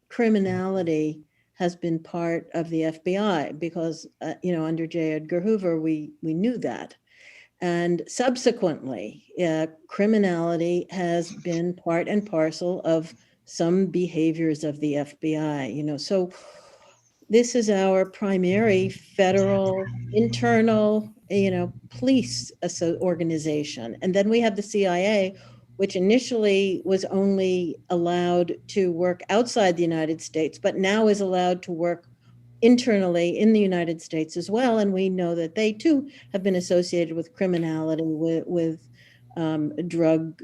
[SPEAKER 4] criminality has been part of the FBI because, under J. Edgar Hoover, we knew that. And subsequently, criminality has been part and parcel of some behaviors of the FBI, so this is our primary federal internal, police organization. And then we have the CIA, which initially was only allowed to work outside the United States, but now is allowed to work internally in the United States as well. And we know that they too have been associated with criminality, with drug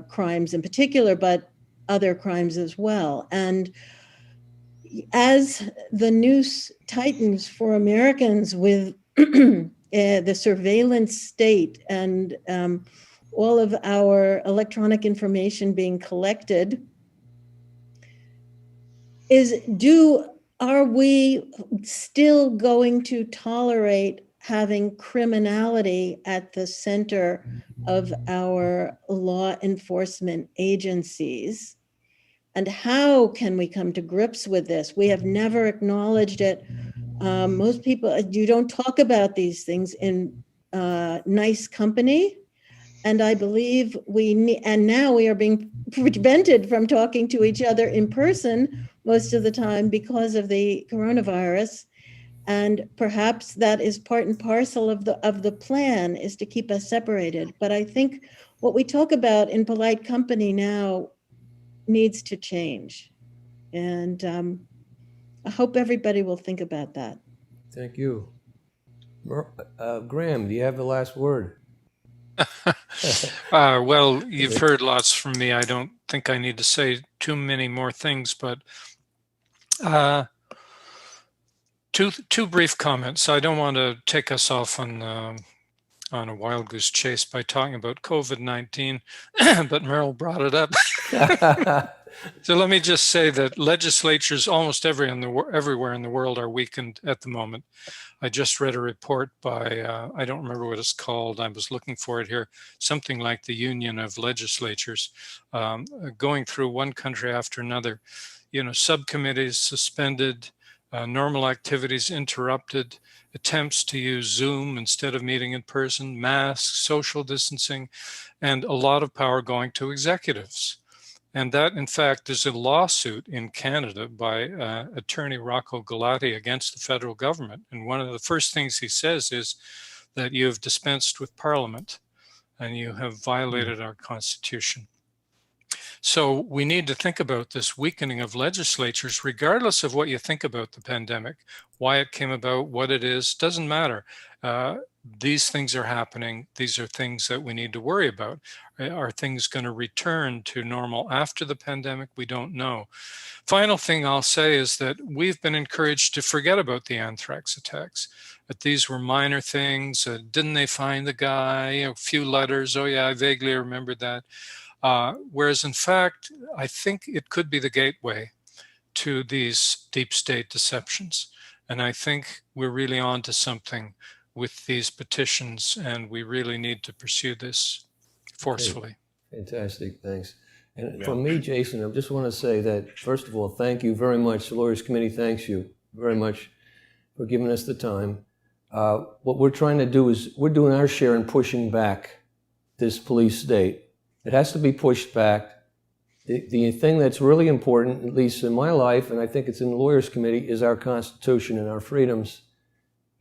[SPEAKER 4] crimes in particular, but other crimes as well. And as the noose tightens for Americans with the surveillance state and all of our electronic information being collected, are we still going to tolerate having criminality at the center of our law enforcement agencies? And how can we come to grips with this? We have never acknowledged it. Most people, you don't talk about these things in nice company. And I believe and now we are being prevented from talking to each other in person most of the time because of the coronavirus. And perhaps that is part and parcel of the plan, is to keep us separated. But I think what we talk about in polite company now needs to change. And I hope everybody will think about that.
[SPEAKER 2] Thank you. Graeme, do you have the last word?
[SPEAKER 5] Well, you've heard lots from me. I don't think I need to say too many more things, but two brief comments. I don't want to take us off on a wild goose chase by talking about COVID-19, but Meryl brought it up. So let me just say that legislatures almost everywhere in the world are weakened at the moment. I just read a report by, I don't remember what it's called, I was looking for it here, something like the Union of Legislatures, going through one country after another. You know, subcommittees suspended, normal activities interrupted, attempts to use Zoom instead of meeting in person, masks, social distancing, and a lot of power going to executives. And that, in fact, there's a lawsuit in Canada by attorney Rocco Galati against the federal government. And one of the first things he says is that you have dispensed with Parliament and you have violated our Constitution. So we need to think about this weakening of legislatures, regardless of what you think about the pandemic, why it came about, what it is, doesn't matter. These things are happening. These are things that we need to worry about. Are things going to return to normal after the pandemic? We don't know. Final thing I'll say is that we've been encouraged to forget about the anthrax attacks, that these were minor things. Didn't they find the guy? A few letters. Oh yeah, I vaguely remember that. Whereas in fact, I think it could be the gateway to these deep state deceptions. And I think we're really on to something with these petitions, and we really need to pursue this forcefully.
[SPEAKER 2] Okay. Fantastic, thanks. And from me, Jason, I just want to say that, first of all, thank you very much. The Lawyers Committee thanks you very much for giving us the time. What we're trying to do is we're doing our share in pushing back this police state. It has to be pushed back. The thing that's really important, at least in my life, and I think it's in the Lawyers Committee, is our Constitution and our freedoms.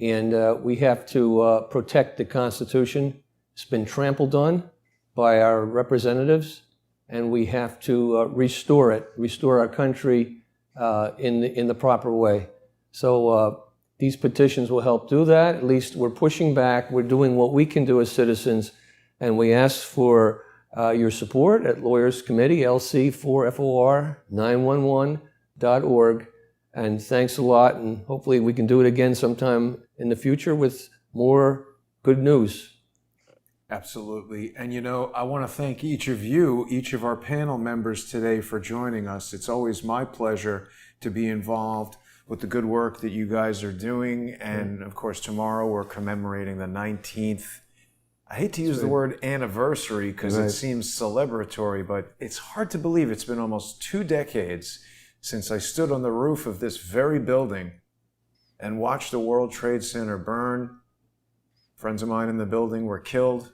[SPEAKER 2] And we have to protect the Constitution. It's been trampled on by our representatives, and we have to restore it, restore our country in the proper way. So these petitions will help do that. At least we're pushing back. We're doing what we can do as citizens, and we ask for your support at Lawyers Committee, lc4for911.org. And thanks a lot, and hopefully we can do it again sometime in the future with more good news.
[SPEAKER 1] Absolutely. And you know, I want to thank each of you, each of our panel members today for joining us. It's always my pleasure to be involved with the good work that you guys are doing. And of course, tomorrow we're commemorating the 19th. I hate to use the word anniversary because it seems celebratory, but it's hard to believe it's been almost 2 decades since I stood on the roof of this very building and watched the World Trade Center burn. Friends of mine in the building were killed.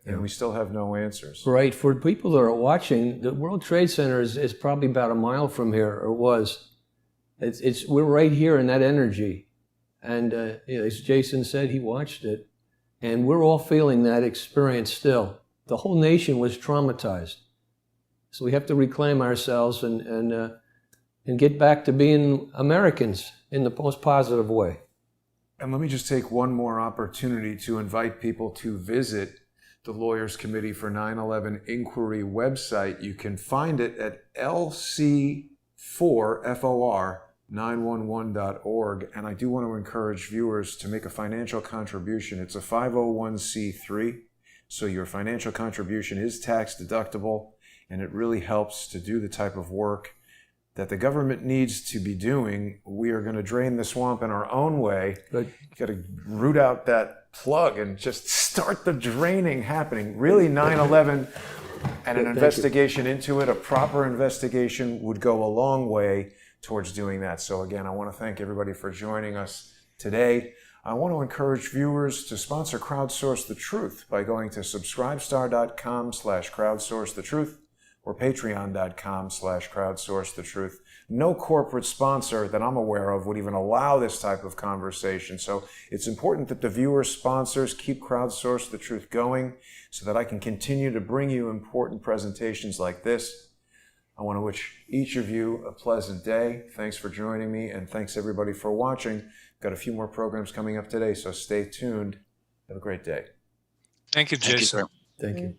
[SPEAKER 1] And we still have no answers.
[SPEAKER 2] Right. For people that are watching, the World Trade Center is probably about a mile from here, or was. We're right here in that energy. And as Jason said, he watched it. And we're all feeling that experience still. The whole nation was traumatized. So we have to reclaim ourselves and get back to being Americans in the most positive way.
[SPEAKER 1] And let me just take one more opportunity to invite people to visit the Lawyers Committee for 9/11 Inquiry website. You can find it at lc4for911.org. And I do want to encourage viewers to make a financial contribution. It's a 501c3, so your financial contribution is tax deductible, and it really helps to do the type of work that the government needs to be doing. We are going to drain the swamp in our own way.
[SPEAKER 2] Good.
[SPEAKER 1] Got to root out that plug and just start the draining happening. Really, 9/11 and an investigation into it, a proper investigation, would go a long way towards doing that. So again, I want to thank everybody for joining us today. I want to encourage viewers to sponsor Crowdsource the Truth by going to subscribestar.com/crowdsourcethetruth or patreon.com/crowdsourcethetruth. no corporate sponsor that I'm aware of would even allow this type of conversation. So it's important that the viewer sponsors keep Crowdsource the Truth going so that I can continue to bring you important presentations like this. I want to wish each of you a pleasant day. Thanks for joining me, and thanks everybody for watching. Got a few more programs coming up today, so stay tuned. Have a great day.
[SPEAKER 5] Thank you,
[SPEAKER 3] Thank you,
[SPEAKER 5] Jason.
[SPEAKER 3] sir.
[SPEAKER 2] Thank you.